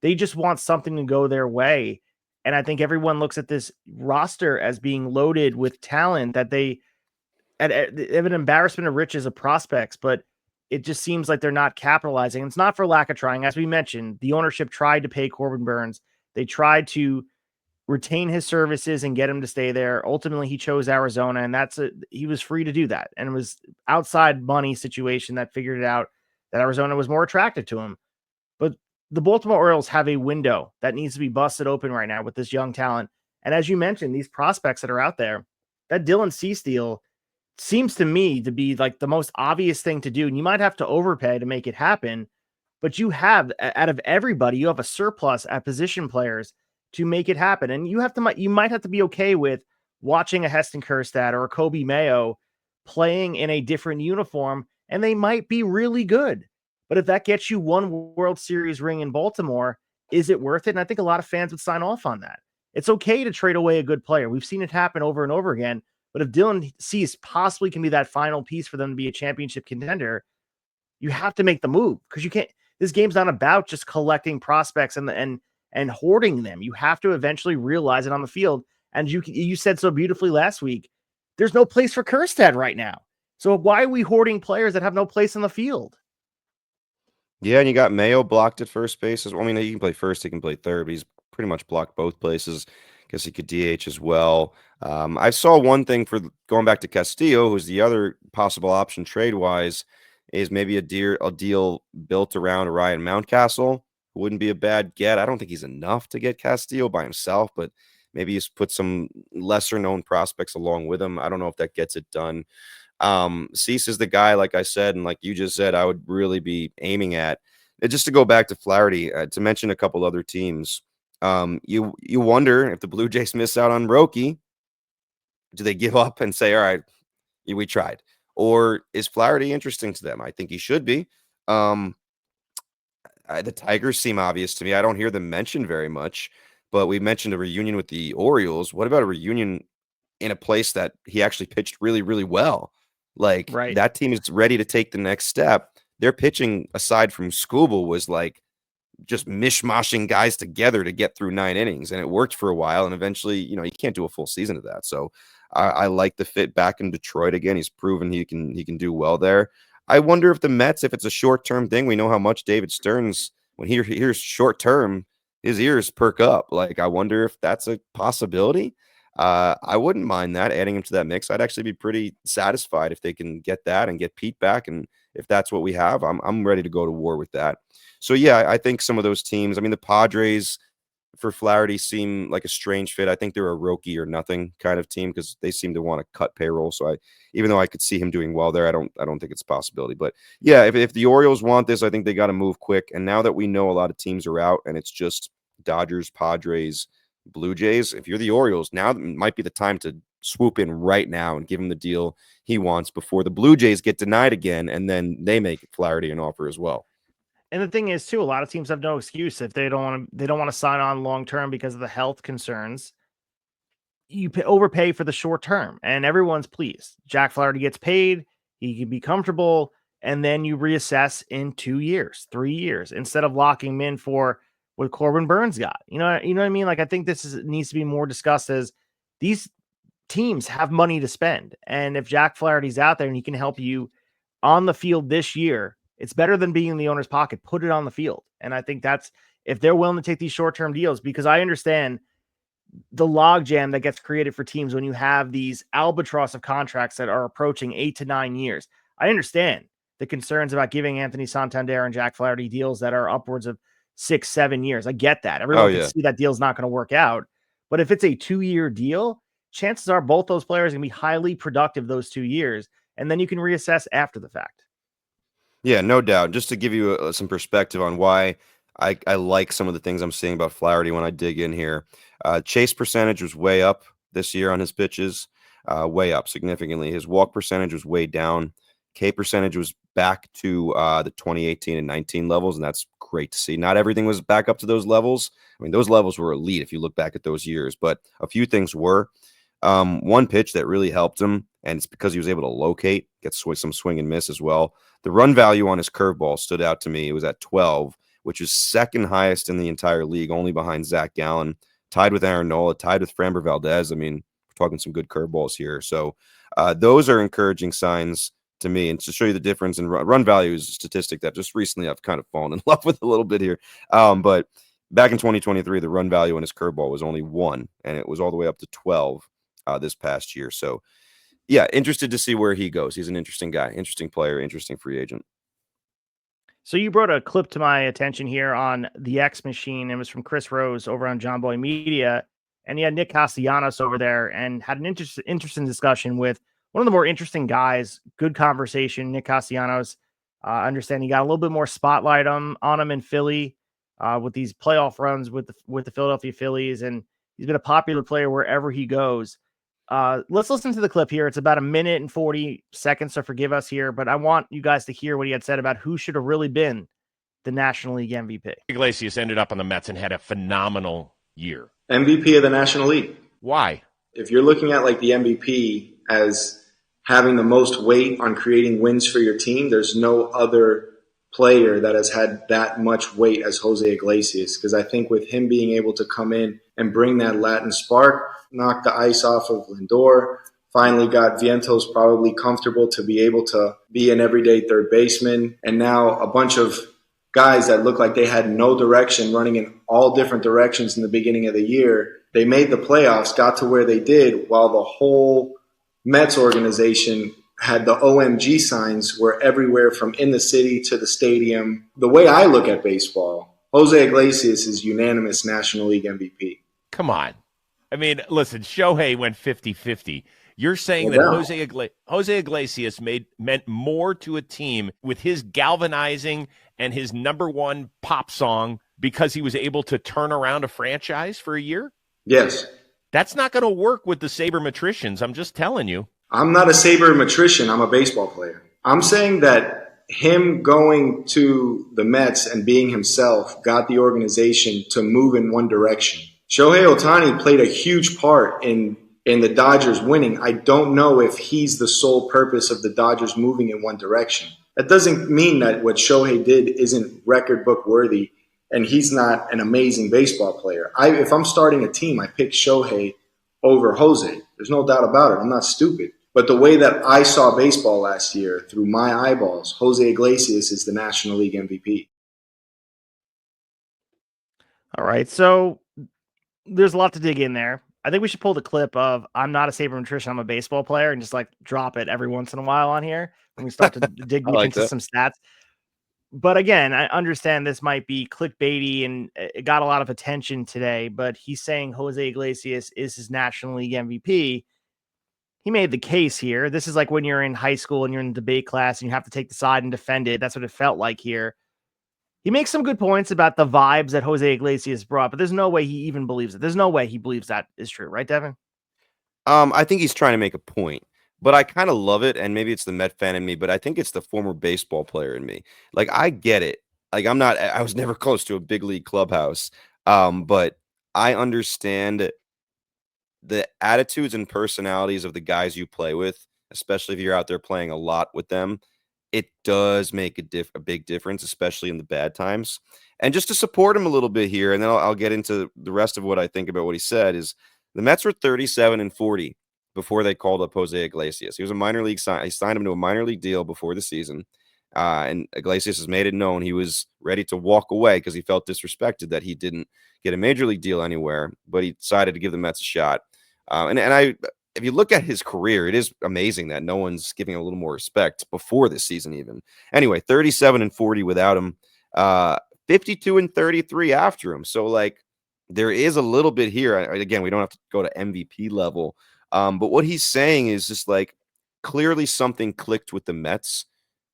[SPEAKER 2] they just want something to go their way. And I think everyone looks at this roster as being loaded with talent that they have an embarrassment of riches of prospects, but it just seems like they're not capitalizing. It's not for lack of trying. As we mentioned, the ownership tried to pay Corbin Burns. They tried to retain his services and get him to stay there. Ultimately, he chose Arizona, and he was free to do that. And it was outside money situation that figured it out that Arizona was more attractive to him. But the Baltimore Orioles have a window that needs to be busted open right now with this young talent. And as you mentioned, these prospects that are out there, that Dylan Cease deal seems to me to be like the most obvious thing to do. And you might have to overpay to make it happen, but you have, out of everybody, you have a surplus at position players to make it happen. And you might have to be okay with watching a Heston Kjerstad or a Kobe Mayo playing in a different uniform, and they might be really good. But if that gets you one World Series ring in Baltimore, is it worth it? And I think a lot of fans would sign off on that. It's okay to trade away a good player. We've seen it happen over and over again. But if Dylan Cease possibly can be that final piece for them to be a championship contender, you have to make the move, because you can't. This game's not about just collecting prospects and hoarding them. You have to eventually realize it on the field. And you said so beautifully last week, there's no place for Kjerstad right now. So why are we hoarding players that have no place on the field?
[SPEAKER 3] Yeah, and you got Mayo blocked at first base as well. I mean, he can play first, he can play third, but he's pretty much blocked both places. Guess he could DH as well. I saw one thing for going back to Castillo, who's the other possible option trade-wise, is maybe a deal built around Ryan Mountcastle. Wouldn't be a bad get. I don't think he's enough to get Castillo by himself, but maybe he's put some lesser-known prospects along with him. I don't know if that gets it done. Cease is the guy, like I said, and like you just said, I would really be aiming at. And just to go back to Flaherty, to mention a couple other teams, you wonder if the Blue Jays miss out on Roki, do they give up and say, all right, we tried? Or is Flaherty interesting to them? I think he should be. The Tigers seem obvious to me. I don't hear them mentioned very much, but we mentioned a reunion with the Orioles. What about a reunion in a place that he actually pitched really, really well? Like,
[SPEAKER 2] Right.
[SPEAKER 3] that team is ready to take the next step. Their pitching, aside from Skubal, was like just mishmashing guys together to get through 9 innings, and it worked for a while. And eventually, you can't do a full season of that. So I like the fit back in Detroit again. He's proven he can do well there. I wonder if the Mets, if it's a short-term thing, we know how much David Stearns, when he hears short-term, his ears perk up. Like, I wonder if that's a possibility. I wouldn't mind that, adding him to that mix. I'd actually be pretty satisfied if they can get that and get Pete back. And if that's what we have, I'm ready to go to war with that. So yeah, I think some of those teams, I mean, the Padres for Flaherty seem like a strange fit. I think they're a Roki or nothing kind of team, because they seem to want to cut payroll. So even though I could see him doing well there, I don't think it's a possibility. But yeah, if the Orioles want this, I think they got to move quick. And now that we know a lot of teams are out and it's just Dodgers, Padres, Blue Jays, if you're the Orioles, now might be the time to swoop in right now and give him the deal he wants before the Blue Jays get denied again, and then they make Flaherty an offer as well.
[SPEAKER 2] And the thing is, too, a lot of teams have no excuse if they don't want to sign on long term because of the health concerns. You overpay for the short term, and everyone's pleased. Jack Flaherty gets paid, he can be comfortable, and then you reassess in 2 years, 3 years, instead of locking him in for what Corbin Burns got. You know what I mean? Like, I think needs to be more discussed, as these teams have money to spend, and if Jack Flaherty's out there and he can help you on the field this year, it's better than being in the owner's pocket. Put it on the field. And I think that's, if they're willing to take these short-term deals, because I understand the logjam that gets created for teams when you have these albatross of contracts that are approaching 8 to 9 years. I understand the concerns about giving Anthony Santander and Jack Flaherty deals that are upwards of 6, 7 years. I get that. Everyone can see that deal's not going to work out. But if it's a 2-year deal, chances are both those players are going to be highly productive those 2 years. And then you can reassess after the fact.
[SPEAKER 3] Yeah, no doubt. Just to give you some perspective on why I like some of the things I'm seeing about Flaherty when I dig in here. Chase percentage was way up this year on his pitches, way up significantly. His walk percentage was way down. K percentage was back to the 2018 and 19 levels, and that's great to see. Not everything was back up to those levels. I mean, those levels were elite if you look back at those years, but a few things were. One pitch that really helped him, and it's because he was able to locate, get some swing and miss as well. The run value on his curveball stood out to me. It was at 12, which is second highest in the entire league, only behind Zach Gallen, tied with Aaron Nola, tied with Framber Valdez. I mean, we're talking some good curveballs here. So those are encouraging signs to me. And to show you the difference in run value is a statistic that just recently I've kind of fallen in love with a little bit here. But back in 2023, the run value on his curveball was only 1, and it was all the way up to 12 this past year. So, yeah, interested to see where he goes. He's an interesting guy, interesting player, interesting free agent.
[SPEAKER 2] So you brought a clip to my attention here on the X Machine. It was from Chris Rose over on John Boy Media, and he had Nick Castellanos over there and had an interesting discussion with one of the more interesting guys. Good conversation. Nick Castellanos, understand he got a little bit more spotlight on him in Philly with these playoff runs with the Philadelphia Phillies, and he's been a popular player wherever he goes. Let's listen to the clip here. It's about 1 minute and 40 seconds, so forgive us here, but I want you guys to hear what he had said about who should have really been the National League MVP.
[SPEAKER 4] Iglesias ended up on the Mets and had a phenomenal year.
[SPEAKER 5] MVP of the National League.
[SPEAKER 4] Why?
[SPEAKER 5] If you're looking at like the MVP as having the most weight on creating wins for your team, there's no other player that has had that much weight as Jose Iglesias, because I think with him being able to come in and bring that Latin spark, knock the ice off of Lindor, finally got Vientos probably comfortable to be able to be an everyday third baseman, and now a bunch of guys that look like they had no direction, running in all different directions in the beginning of the year. They made the playoffs, got to where they did, while the whole Mets organization had the OMG signs were everywhere from in the city to the stadium. The way I look at baseball, Jose Iglesias is unanimous National League MVP.
[SPEAKER 4] Come on. I mean, listen, Shohei went 50-50. You're saying that Jose Iglesias meant more to a team with his galvanizing and his number one pop song because he was able to turn around a franchise for a year?
[SPEAKER 5] Yes.
[SPEAKER 4] That's not going to work with the sabermetricians. I'm just telling you.
[SPEAKER 5] I'm not a sabermetrician. I'm a baseball player. I'm saying that him going to the Mets and being himself got the organization to move in one direction. Shohei Ohtani played a huge part in the Dodgers winning. I don't know if he's the sole purpose of the Dodgers moving in one direction. That doesn't mean that what Shohei did isn't record book worthy and he's not an amazing baseball player. If I'm starting a team, I pick Shohei over Jose. There's no doubt about it. I'm not stupid. But the way that I saw baseball last year through my eyeballs, Jose Iglesias is the National League MVP.
[SPEAKER 2] All right, so there's a lot to dig in there. I think we should pull the clip of "I'm not a sabermetrician, I'm a baseball player" and just like drop it every once in a while on here when we start to dig deep into some stats. But again, I understand this might be clickbaity and it got a lot of attention today, but he's saying Jose Iglesias is his National League MVP. He made the case here. This is like when you're in high school and you're in debate class and you have to take the side and defend it. That's what it felt like here. He makes some good points about the vibes that Jose Iglesias brought, but there's no way he even believes it. There's no way he believes that is true. Right, Devin?
[SPEAKER 3] I think he's trying to make a point, but I kind of love it. And maybe it's the Met fan in me, but I think it's the former baseball player in me. Like, I get it. Like, I was never close to a big league clubhouse. But I understand the attitudes and personalities of the guys you play with, especially if you're out there playing a lot with them. It does make a big difference, especially in the bad times. And just to support him a little bit here, and then I'll get into the rest of what I think about what he said, is the Mets were 37-40 before they called up Jose Iglesias. He was a minor league sign. He signed him to a minor league deal before the season. And Iglesias has made it known he was ready to walk away because he felt disrespected that he didn't get a major league deal anywhere, but he decided to give the Mets a shot. If you look at his career, it is amazing that no one's giving a little more respect before this season even. Anyway, 37-40 without him, 52-33 after him. So, like, there is a little bit here. Again, we don't have to go to MVP level. But what he's saying is just like clearly something clicked with the Mets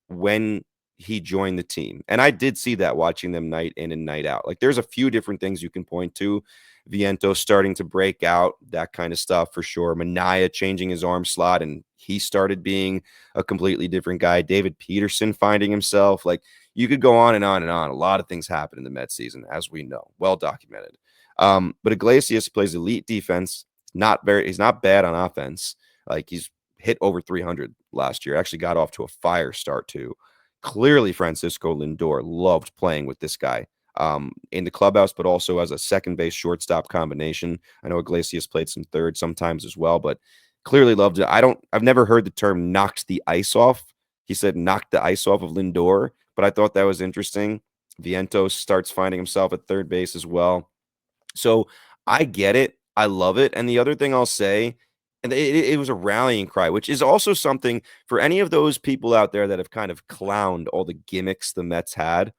[SPEAKER 3] when he joined the team. And I did see that watching them night in and night out. Like, there's a few different things you can point to. Vientos starting to break out, that kind of stuff for sure. Manaea changing his arm slot, and he started being a completely different guy. David Peterson finding himself. Like, you could go on and on and on. A lot of things happen in the Mets season, as we know, well documented. But Iglesias plays elite defense. He's not bad on offense. Like, he's hit over 300 last year. Actually got off to a fire start too. Clearly, Francisco Lindor loved playing with this guy in the clubhouse, but also as a second base shortstop combination. I know Iglesias played some third sometimes as well, but clearly loved it. I've never heard the term knocked the ice off. He said knocked the ice off of Lindor, but I thought that was interesting. Vientos starts finding himself at third base as well. So I get it. I love it. And the other thing I'll say, and it was a rallying cry, which is also something for any of those people out there that have kind of clowned all the gimmicks the Mets had.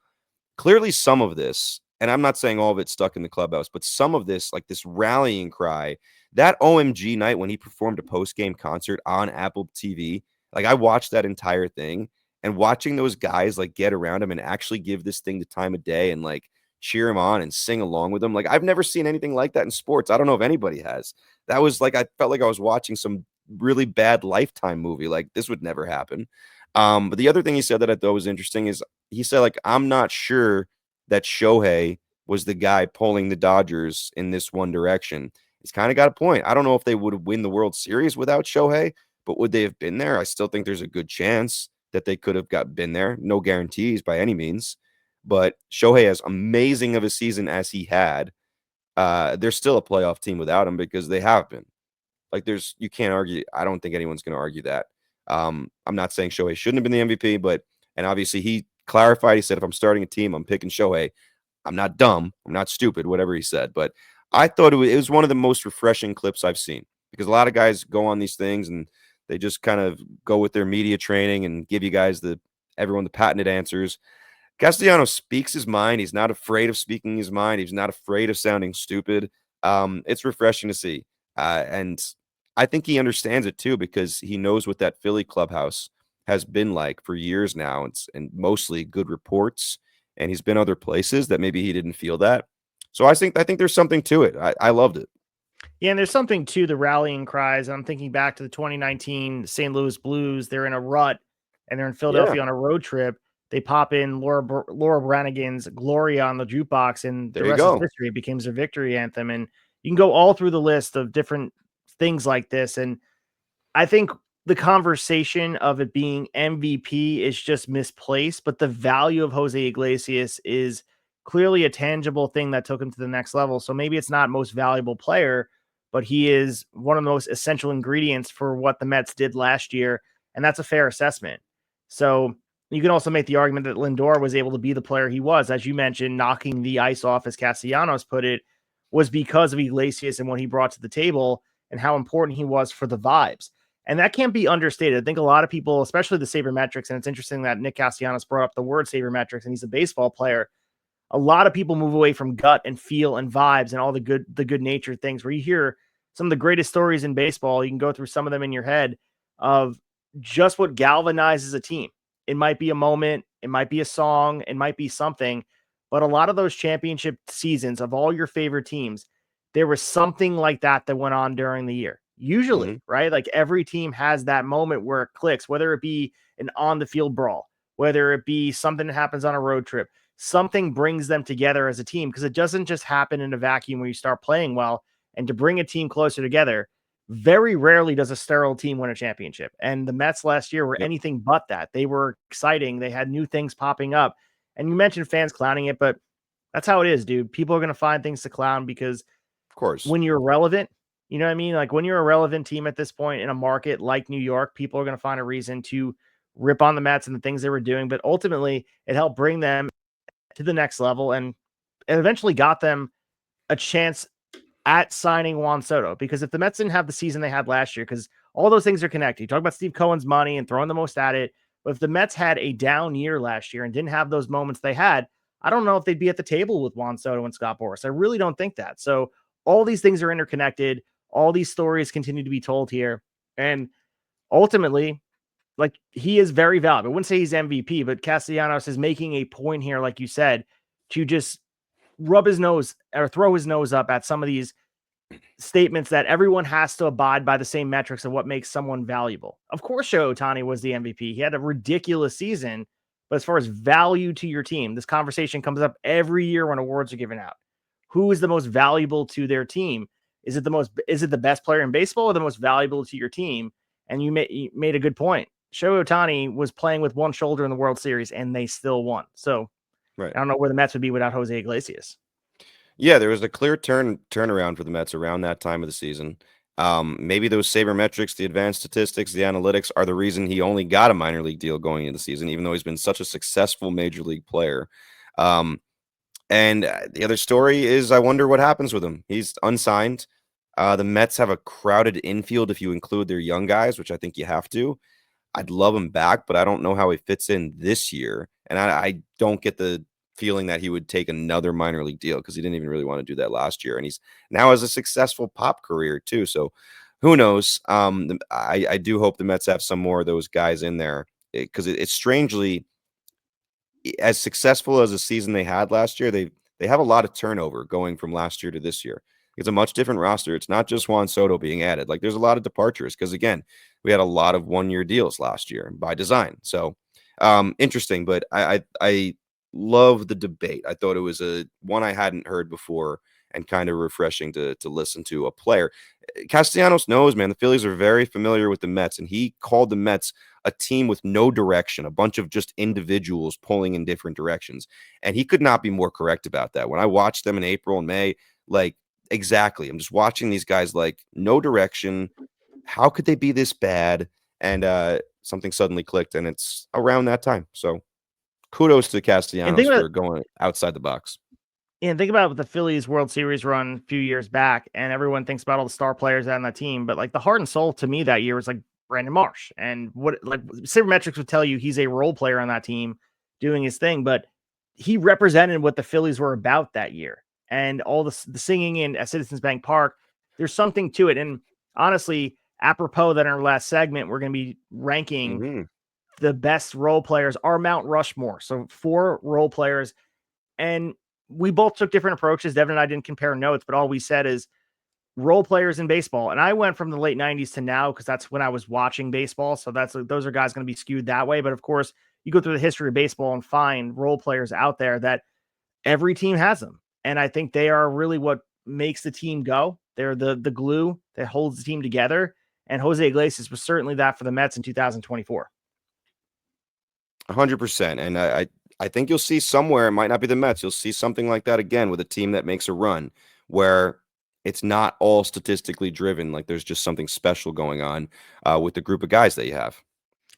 [SPEAKER 3] Clearly, some of this, and I'm not saying all of it stuck in the clubhouse, but some of this, like this rallying cry, that OMG night when he performed a post-game concert on Apple TV, like I watched that entire thing, and watching those guys like get around him and actually give this thing the time of day and like cheer him on and sing along with him. Like I've never seen anything like that in sports. I don't know if anybody has. That was like, I felt like I was watching some really bad Lifetime movie. Like this would never happen. But the other thing he said that I thought was interesting is he said, like, I'm not sure that Shohei was the guy pulling the Dodgers in this one direction. He's kind of got a point. I don't know if they would win the World Series without Shohei, but would they have been there? I still think there's a good chance that they could have been there. No guarantees by any means. But Shohei, as amazing of a season as he had, they're still a playoff team without him because they have been. Like you can't argue. I don't think anyone's going to argue that. I'm not saying Shohei shouldn't have been the MVP, and obviously he clarified. He said, if I'm starting a team, I'm picking Shohei. I'm not dumb. I'm not stupid, whatever he said. But I thought it was one of the most refreshing clips I've seen because a lot of guys go on these things and they just kind of go with their media training and give you guys everyone the patented answers. Castellanos speaks his mind. He's not afraid of speaking his mind. He's not afraid of sounding stupid. It's refreshing to see. And I think he understands it too, because he knows what that Philly clubhouse has been like for years now. And mostly good reports. And he's been other places that maybe he didn't feel that. So I think there's something to it. I loved it.
[SPEAKER 2] Yeah, and there's something to the rallying cries. I'm thinking back to the 2019 St. Louis Blues. They're in a rut and they're in Philadelphia on a road trip. They pop in Laura Branigan's Gloria on the jukebox, and the rest of history. It becomes their victory anthem. And you can go all through the list of different things like this. And I think the conversation of it being MVP is just misplaced, but the value of Jose Iglesias is clearly a tangible thing that took him to the next level. So maybe it's not most valuable player, but he is one of the most essential ingredients for what the Mets did last year. And that's a fair assessment. So you can also make the argument that Lindor was able to be the player he was, as you mentioned, knocking the ice off, as Castellanos put it, was because of Iglesias and what he brought to the table and how important he was for the vibes. And that can't be understated. I think a lot of people, especially the sabermetrics, and it's interesting that Nick Castellanos brought up the word sabermetrics, and he's a baseball player. A lot of people move away from gut and feel and vibes and all the good natured things, where you hear some of the greatest stories in baseball. You can go through some of them in your head of just what galvanizes a team. It might be a moment, it might be a song, it might be something, but a lot of those championship seasons of all your favorite teams, there was something like that went on during the year. Usually, right? Like every team has that moment where it clicks, whether it be an on the field brawl, whether it be something that happens on a road trip, something brings them together as a team, because it doesn't just happen in a vacuum where you start playing well. And to bring a team closer together, very rarely does a sterile team win a championship. And the Mets last year were anything but that. They were exciting. They had new things popping up. And you mentioned fans clowning it, but that's how it is, dude. People are going to find things to clown because,
[SPEAKER 3] of course,
[SPEAKER 2] when you're relevant, you know what I mean? Like when you're a relevant team at this point in a market like New York, people are going to find a reason to rip on the Mets and the things they were doing. But ultimately, it helped bring them to the next level, and it eventually got them a chance at signing Juan Soto. Because if the Mets didn't have the season they had last year, because all those things are connected. You talk about Steve Cohen's money and throwing the most at it. But if the Mets had a down year last year and didn't have those moments they had, I don't know if they'd be at the table with Juan Soto and Scott Boras. I really don't think that. So all these things are interconnected. All these stories continue to be told here. And ultimately, like, he is very valuable. I wouldn't say he's MVP, but Castellanos is making a point here, like you said, to just rub his nose or throw his nose up at some of these statements that everyone has to abide by the same metrics of what makes someone valuable. Of course, Shohei Ohtani was the MVP. He had a ridiculous season, but as far as value to your team, this conversation comes up every year when awards are given out. Who is the most valuable to their team? Is it the best player in baseball or the most valuable to your team? And you made a good point. Shohei Ohtani was playing with one shoulder in the World Series and they still won. So I don't know where the Mets would be without Jose Iglesias.
[SPEAKER 3] Yeah, there was a clear turnaround for the Mets around that time of the season. Maybe those sabermetrics, the advanced statistics, the analytics are the reason he only got a minor league deal going into the season, even though he's been such a successful major league player. And the other story is I wonder what happens with him. He's unsigned. The Mets have a crowded infield if you include their young guys, which I think you have to. I'd love him back, but I don't know how he fits in this year. And I don't get the feeling that he would take another minor league deal because he didn't even really want to do that last year. And he's now has a successful pop career too. So who knows? I do hope the Mets have some more of those guys in there because it's strangely as successful as a season they had last year. They have a lot of turnover going from last year to this year. It's a much different roster. It's not just Juan Soto being added. Like there's a lot of departures because again, we had a lot of 1-year deals last year by design. So interesting, but I love the debate. I thought it was one I hadn't heard before and kind of refreshing to listen to a player. Castellanos knows, man, the Phillies are very familiar with the Mets, and he called the Mets a team with no direction, a bunch of just individuals pulling in different directions. And he could not be more correct about that. When I watched them in April and May, like exactly, I'm just watching these guys like no direction. How could they be this bad? And something suddenly clicked, and it's around that time. So kudos to Castellanos for going outside the box.
[SPEAKER 2] And think about the Phillies World Series run a few years back, and everyone thinks about all the star players on that team. But like the heart and soul to me that year was like Brandon Marsh. And what like Sabermetrics would tell you he's a role player on that team doing his thing, but he represented what the Phillies were about that year. And all the singing in at Citizens Bank Park, there's something to it. And honestly, apropos that in our last segment, we're going to be ranking the best role players, our Mount Rushmore. So 4 role players. And we both took different approaches. Devin and I didn't compare notes, but all we said is role players in baseball. And I went from the late 90s to now because that's when I was watching baseball. So those are guys going to be skewed that way. But of course, you go through the history of baseball and find role players out there that every team has them. And I think they are really what makes the team go. They're the glue that holds the team together. And Jose Iglesias was certainly that for the Mets in 2024.
[SPEAKER 3] 100%. And I think you'll see somewhere, it might not be the Mets, you'll see something like that again with a team that makes a run where it's not all statistically driven. Like there's just something special going on with the group of guys that you have.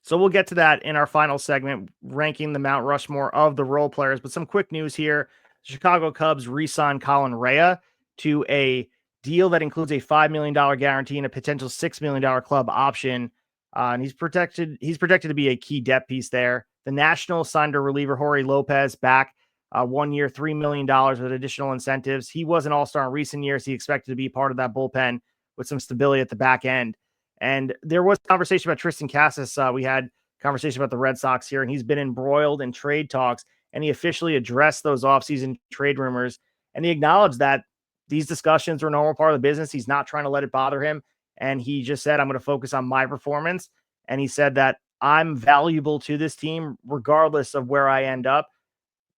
[SPEAKER 2] So we'll get to that in our final segment, ranking the Mount Rushmore of the role players. But some quick news here. The Chicago Cubs re-signed Colin Rea to a deal that includes a $5 million guarantee and a potential $6 million club option. And he's projected to be a key depth piece there. The Nationals signed a reliever, Jorge Lopez, back 1 year, $3 million with additional incentives. He was an all-star in recent years. He expected to be part of that bullpen with some stability at the back end. And there was conversation about Tristan Casas. We had conversation about the Red Sox here, and he's been embroiled in trade talks, and he officially addressed those offseason trade rumors. And he acknowledged that these discussions are a normal part of the business. He's not trying to let it bother him. And he just said, I'm going to focus on my performance. And he said that I'm valuable to this team, regardless of where I end up.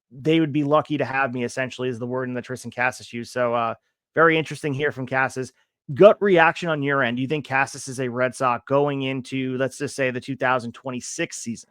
[SPEAKER 2] They would be lucky to have me, essentially, is the word in the Tristan Casas used. So very interesting here from Casas. Gut reaction on your end. Do you think Casas is a Red Sox going into, let's just say, the 2026 season?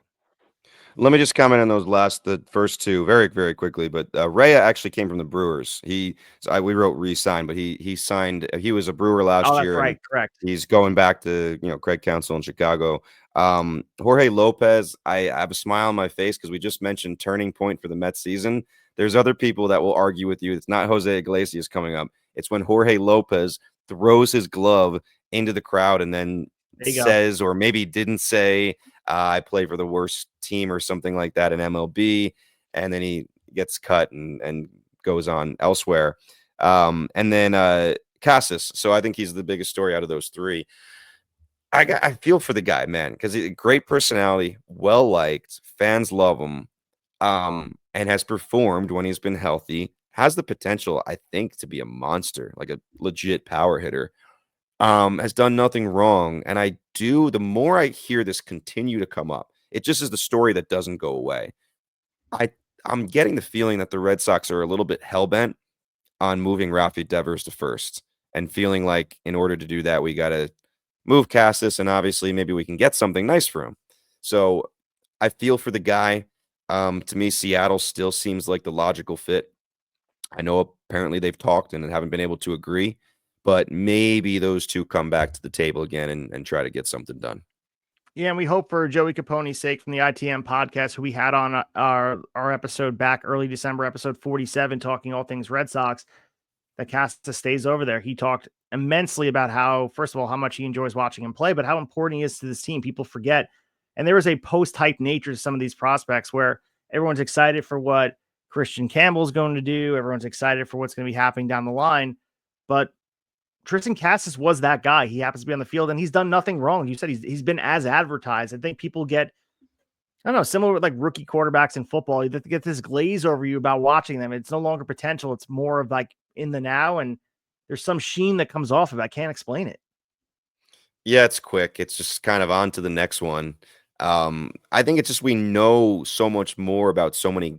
[SPEAKER 3] Let me just comment on the first two very, very quickly. But Rea actually came from the Brewers. We wrote re-sign, but he signed. He was a Brewer last year.
[SPEAKER 2] Right, correct.
[SPEAKER 3] He's going back to Craig Counsell in Chicago. Jorge Lopez, I have a smile on my face because we just mentioned turning point for the Mets season. There's other people that will argue with you. It's not Jose Iglesias coming up. It's when Jorge Lopez throws his glove into the crowd and then says, or maybe didn't say, I play for the worst team or something like that in MLB. And then he gets cut and goes on elsewhere. And then Casas. So I think he's the biggest story out of those 3. I feel for the guy, man, because great personality, well-liked, fans love him, and has performed when he's been healthy, has the potential, I think, to be a monster, like a legit power hitter. Has done nothing wrong. And the more I hear this continue to come up, it just is the story that doesn't go away. I'm getting the feeling that the Red Sox are a little bit hell-bent on moving Rafi Devers to first and feeling like in order to do that, we got to move Casas and obviously maybe we can get something nice for him. So I feel for the guy. To me, Seattle still seems like the logical fit. I know apparently they've talked and haven't been able to agree. But maybe those two come back to the table again and try to get something done.
[SPEAKER 2] Yeah, and we hope for Joey Capone's sake from the ITM podcast, who we had on our episode back early December, episode 47, talking all things Red Sox, that Casta stays over there. He talked immensely about how, first of all, how much he enjoys watching him play, but how important he is to this team. People forget. And there is a post-hype nature to some of these prospects where everyone's excited for what Christian Campbell's going to do. Everyone's excited for what's going to be happening down the line. But Tristan Cassis was that guy. He happens to be on the field, and he's done nothing wrong. You said he's been as advertised. I think people get, I don't know, similar with like rookie quarterbacks in football. You get this glaze over you about watching them. It's no longer potential. It's more of like in the now, and there's some sheen that comes off of it. I can't explain it.
[SPEAKER 3] Yeah, it's quick. It's just kind of on to the next one. I think it's just we know so much more about so many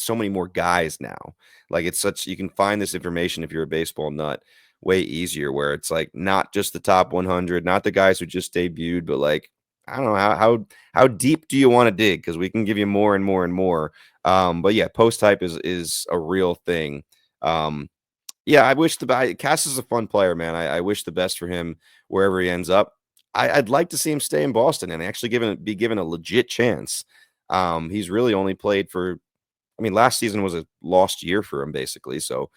[SPEAKER 3] more guys now. Like it's such, you can find this information if you're a baseball nut way easier, where it's like not just the top 100, not the guys who just debuted, but like I don't know how deep do you want to dig, because we can give you more and more and more. But yeah, post type is a real thing. Yeah, I wish Cass is a fun player, man. I wish the best for him wherever he ends up. I'd like to see him stay in Boston and actually be given a legit chance. He's really only played for, I mean, last season was a lost year for him, basically. So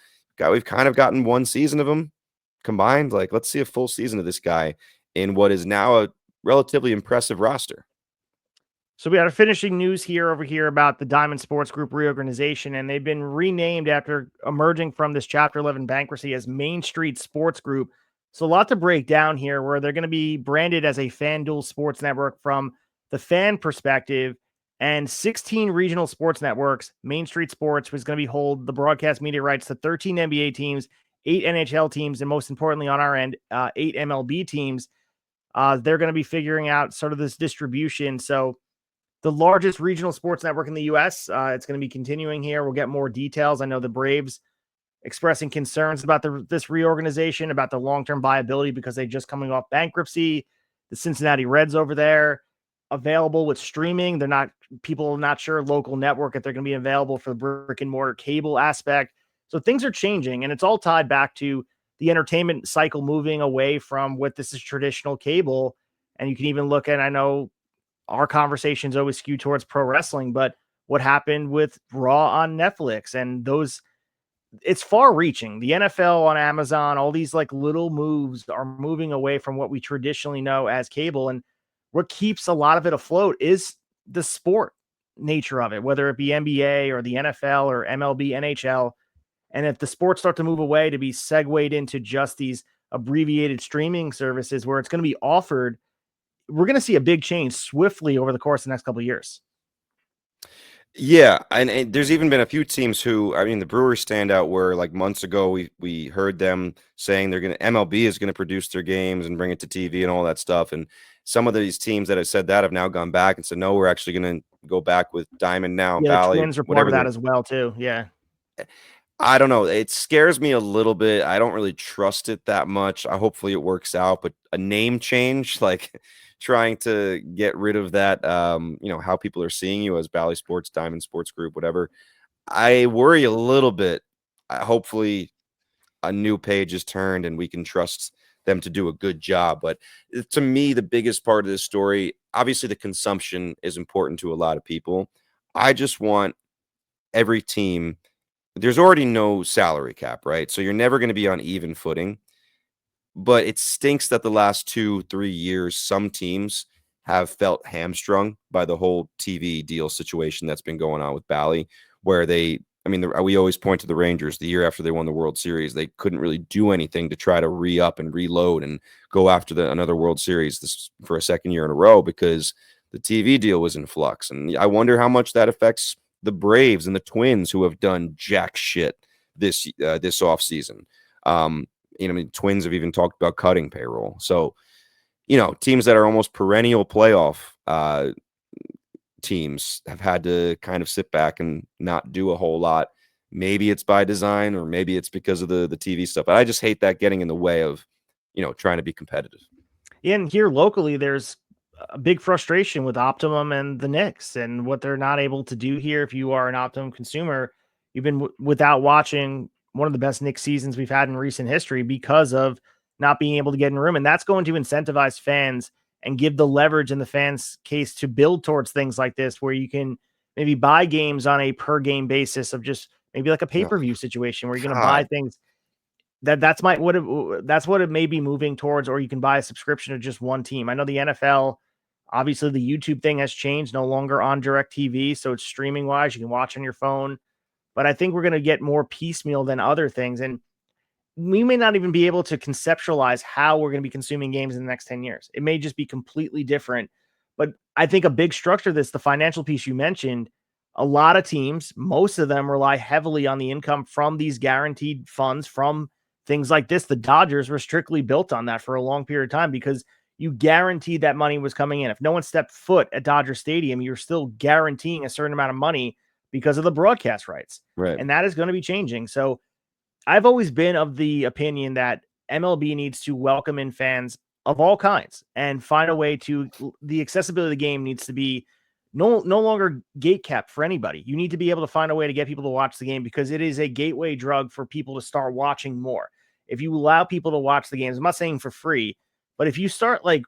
[SPEAKER 3] we've kind of gotten one season of him combined. Like, let's see a full season of this guy in what is now a relatively impressive roster.
[SPEAKER 2] So we had a finishing news over here about the Diamond Sports Group reorganization, and they've been renamed after emerging from this Chapter 11 bankruptcy as Main Street Sports Group. So a lot to break down here, where they're going to be branded as a FanDuel sports network from the fan perspective, and 16 regional sports networks. Main Street Sports was going to hold the broadcast media rights to 13 NBA teams, 8 NHL teams, and most importantly on our end, 8 MLB teams. They're going to be figuring out sort of this distribution. So the largest regional sports network in the U.S. It's going to be continuing here. We'll get more details. I know the Braves expressing concerns about this reorganization, about the long-term viability, because they're just coming off bankruptcy. The Cincinnati Reds over there, available with streaming. People are not sure local network if they're going to be available for the brick and mortar cable aspect. So things are changing, and it's all tied back to the entertainment cycle moving away from what this is traditional cable. And you can even look at, I know our conversations always skew towards pro wrestling, but what happened with Raw on Netflix and those, it's far reaching. The NFL on Amazon, all these like little moves are moving away from what we traditionally know as cable. And what keeps a lot of it afloat is the sport nature of it, whether it be NBA or the NFL or MLB, NHL. And if the sports start to move away to be segued into just these abbreviated streaming services where it's going to be offered, we're going to see a big change swiftly over the course of the next couple of years.
[SPEAKER 3] Yeah, and there's even been a few teams who, I mean, the Brewers stand out, where like months ago we heard them saying MLB is going to produce their games and bring it to TV and all that stuff. And some of these teams that have said that have now gone back and said, no, we're actually going to go back with Diamond now.
[SPEAKER 2] Yeah,
[SPEAKER 3] Valley,
[SPEAKER 2] the Twins reported that as well too. Yeah.
[SPEAKER 3] I don't know. It scares me a little bit. I don't really trust it that much. Hopefully it works out, but a name change, like trying to get rid of that, how people are seeing you as Valley Sports, Diamond Sports Group, whatever. I worry a little bit. Hopefully a new page is turned and we can trust them to do a good job. But to me, the biggest part of this story, obviously the consumption is important to a lot of people. I just want every team, there's already no salary cap, right? So you're never going to be on even footing. But it stinks that the last 2-3 years, some teams have felt hamstrung by the whole TV deal situation that's been going on with Bally, where we always point to the Rangers the year after they won the World Series. They couldn't really do anything to try to re-up and reload and go after another World Series for a second year in a row because the TV deal was in flux. And I wonder how much that affects the Braves and the Twins, who have done jack shit this offseason. Twins have even talked about cutting payroll. So, teams that are almost perennial playoff teams have had to kind of sit back and not do a whole lot. Maybe it's by design, or maybe it's because of the TV stuff. But I just hate that getting in the way of, trying to be competitive.
[SPEAKER 2] And here locally, there's a big frustration with Optimum and the Knicks and what they're not able to do here. If you are an Optimum consumer, you've been without watching one of the best Knicks seasons we've had in recent history because of not being able to get in a room. And that's going to incentivize fans and give the leverage in the fans' case to build towards things like this, where you can maybe buy games on a per game basis of just maybe like a pay-per-view situation where you're going to buy things. That's what it may be moving towards, or you can buy a subscription to just one team. I know the NFL, obviously the YouTube thing has changed, no longer on DirecTV, so it's streaming wise. You can watch on your phone, but I think we're going to get more piecemeal than other things. And we may not even be able to conceptualize how we're going to be consuming games in the next 10 years. It may just be completely different. But I think a big structure of this, the financial piece you mentioned, a lot of teams, most of them rely heavily on the income from these guaranteed funds from things like this. The Dodgers were strictly built on that for a long period of time because you guaranteed that money was coming in. If no one stepped foot at Dodger Stadium, you're still guaranteeing a certain amount of money because of the broadcast rights.
[SPEAKER 3] Right.
[SPEAKER 2] And that is going to be changing. So I've always been of the opinion that MLB needs to welcome in fans of all kinds and find a way to, the accessibility of the game needs to be no longer gate capped for anybody. You need to be able to find a way to get people to watch the game because it is a gateway drug for people to start watching more. If you allow people to watch the games, I'm not saying for free, but if you start like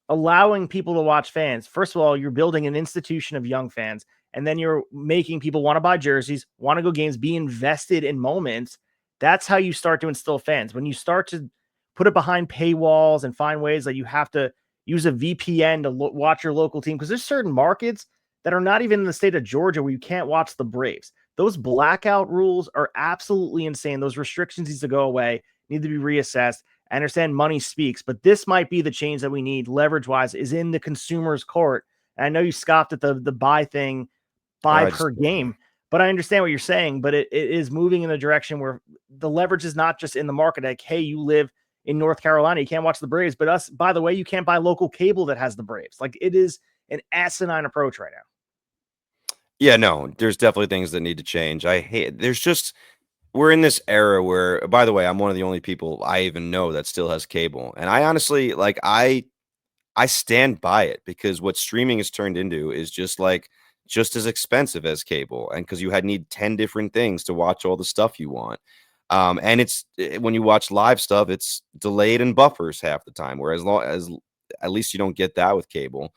[SPEAKER 2] allowing people to watch fans, first of all, you're building an institution of young fans, and then you're making people want to buy jerseys, want to go games, be invested in moments. That's how you start to instill fans. When you start to put it behind paywalls and find ways that you have to use a VPN to watch your local team, because there's certain markets that are not even in the state of Georgia where you can't watch the Braves. Those blackout rules are absolutely insane. Those restrictions need to go away, need to be reassessed. I understand money speaks, but this might be the change that we need leverage-wise is in the consumer's court. And I know you scoffed at the buy thing, buy per game. But I understand what you're saying, but it is moving in the direction where the leverage is not just in the market. Like, hey, you live in North Carolina, you can't watch the Braves, but us, by the way, you can't buy local cable that has the Braves. Like, it is an asinine approach right now.
[SPEAKER 3] Yeah, no, there's definitely things that need to change. We're in this era where, by the way, I'm one of the only people I even know that still has cable. And I honestly, like, I stand by it because what streaming has turned into is just as expensive as cable, and because you need 10 different things to watch all the stuff you want. And when you watch live stuff, it's delayed and buffers half the time, whereas at least you don't get that with cable.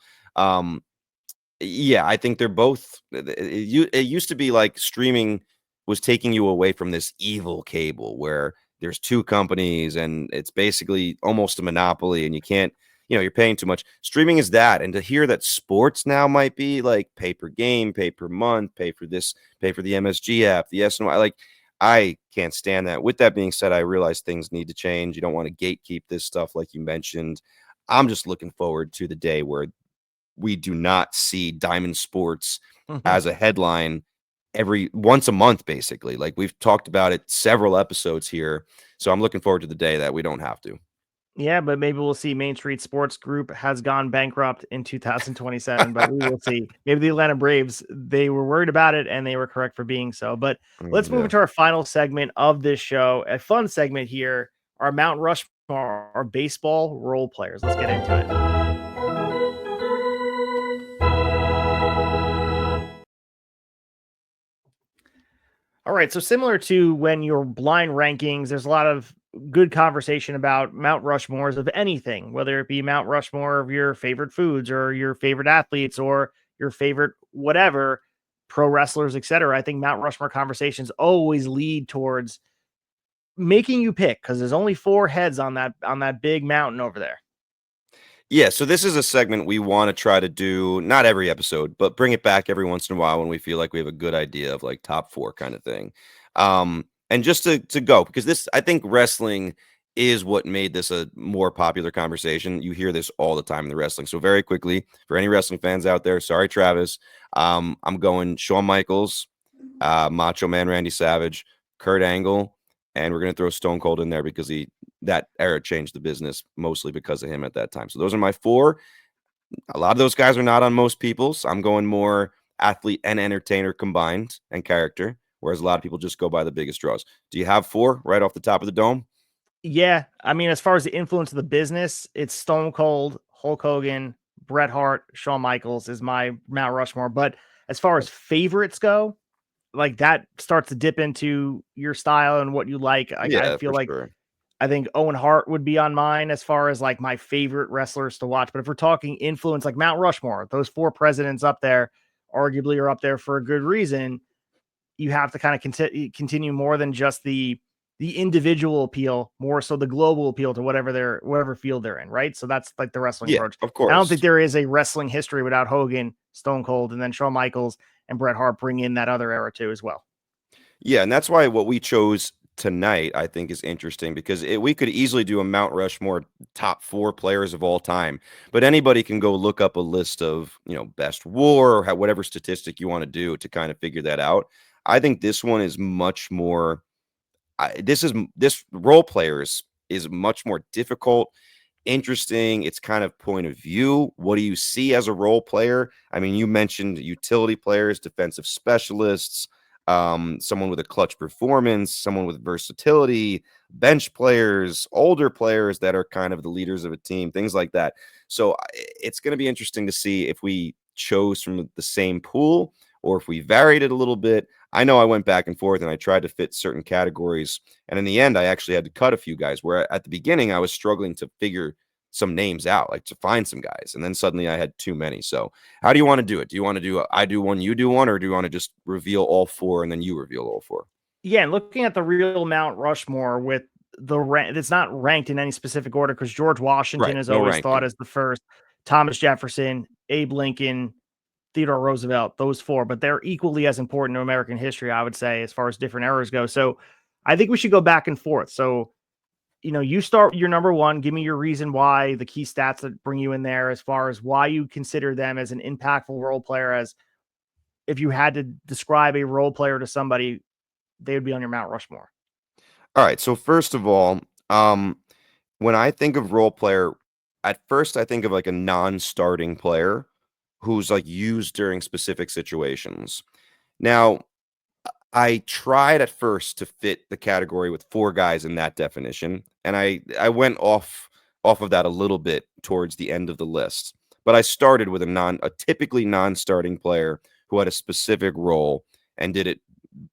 [SPEAKER 3] Yeah, I think they're both. It used to be like streaming was taking you away from this evil cable where there's two companies and it's basically almost a monopoly and you can't, you're paying too much. Streaming is that. And to hear that sports now might be like pay per game, pay per month, pay for this, pay for the MSG app, the SNY, like I can't stand that. With that being said, I realize things need to change. You don't want to gatekeep this stuff like you mentioned. I'm just looking forward to the day where we do not see Diamond Sports as a headline once a month, basically. Like we've talked about it several episodes here. So I'm looking forward to the day that we don't have to.
[SPEAKER 2] Yeah, but maybe we'll see Main Street Sports Group has gone bankrupt in 2027, but we will see. Maybe the Atlanta Braves, they were worried about it and they were correct for being so. But let's move into our final segment of this show. A fun segment here, our Mount Rushmore, our baseball role players. Let's get into it. All right, so similar to when you're blind rankings, there's a lot of good conversation about Mount Rushmores of anything, whether it be Mount Rushmore of your favorite foods or your favorite athletes or your favorite whatever, pro wrestlers, etc. I think Mount Rushmore conversations always lead towards making you pick because there's only 4 heads on that big mountain over there.
[SPEAKER 3] Yeah, so this is a segment we want to try to do, not every episode, but bring it back every once in a while when we feel like we have a good idea of like top 4 kind of thing. And just to go, because I think wrestling is what made this a more popular conversation. You hear this all the time in the wrestling. So very quickly, for any wrestling fans out there, sorry, Travis, I'm going Shawn Michaels, Macho Man Randy Savage, Kurt Angle, and we're going to throw Stone Cold in there because that era changed the business mostly because of him at that time. So those are my 4. A lot of those guys are not on most people's. I'm going more athlete and entertainer combined and character, whereas a lot of people just go by the biggest draws. Do you have 4 right off the top of the dome?
[SPEAKER 2] Yeah. I mean, as far as the influence of the business, it's Stone Cold, Hulk Hogan, Bret Hart, Shawn Michaels is my Mount Rushmore. But as far as favorites go, like that starts to dip into your style and what you like. I feel like,
[SPEAKER 3] sure.
[SPEAKER 2] I think Owen Hart would be on mine as far as like my favorite wrestlers to watch. But if we're talking influence, like Mount Rushmore, those 4 presidents up there arguably are up there for a good reason. You have to kind of continue more than just the individual appeal, more so the global appeal to whatever field they're in, right? So that's like the wrestling
[SPEAKER 3] Yeah,
[SPEAKER 2] approach.
[SPEAKER 3] of
[SPEAKER 2] I don't think
[SPEAKER 3] course.
[SPEAKER 2] there is a wrestling history without Hogan, Stone Cold, and then Shawn Michaels and Bret Hart bring in that other era too as well.
[SPEAKER 3] Yeah, and that's why what we chose tonight, I think, is interesting because we could easily do a Mount Rushmore top 4 players of all time, but anybody can go look up a list of, best WAR or whatever statistic you want to do to kind of figure that out. I think this one is much more. This role players is much more difficult, interesting. It's kind of point of view. What do you see as a role player? I mean, you mentioned utility players, defensive specialists, someone with a clutch performance, someone with versatility, bench players, older players that are kind of the leaders of a team, things like that. So it's going to be interesting to see if we chose from the same pool or if we varied it a little bit. I know I went back and forth and I tried to fit certain categories. And in the end, I actually had to cut a few guys where at the beginning I was struggling to figure some names out, like to find some guys. And then suddenly I had too many. So how do you want to do it? Do you want to do I do one, you do one, or do you want to just reveal all 4 and then you reveal all 4?
[SPEAKER 2] Yeah, and looking at the real Mount Rushmore with the rank, it's not ranked in any specific order because George Washington
[SPEAKER 3] Right.
[SPEAKER 2] is
[SPEAKER 3] No
[SPEAKER 2] always
[SPEAKER 3] ranking.
[SPEAKER 2] thought as the first, Thomas Jefferson, Abe Lincoln, Theodore Roosevelt, those 4, but they're equally as important to American history, I would say, as far as different eras go. So I think we should go back and forth. So, you start your number 1, give me your reason why, the key stats that bring you in there, as far as why you consider them as an impactful role player. As if you had to describe a role player to somebody, they would be on your Mount Rushmore.
[SPEAKER 3] All right. So first of all, when I think of role player, at first I think of like a non-starting player who's like used during specific situations. Now, I tried at first to fit the category with 4 guys in that definition, and I went off of that a little bit towards the end of the list. But I started with a typically non-starting player who had a specific role and did it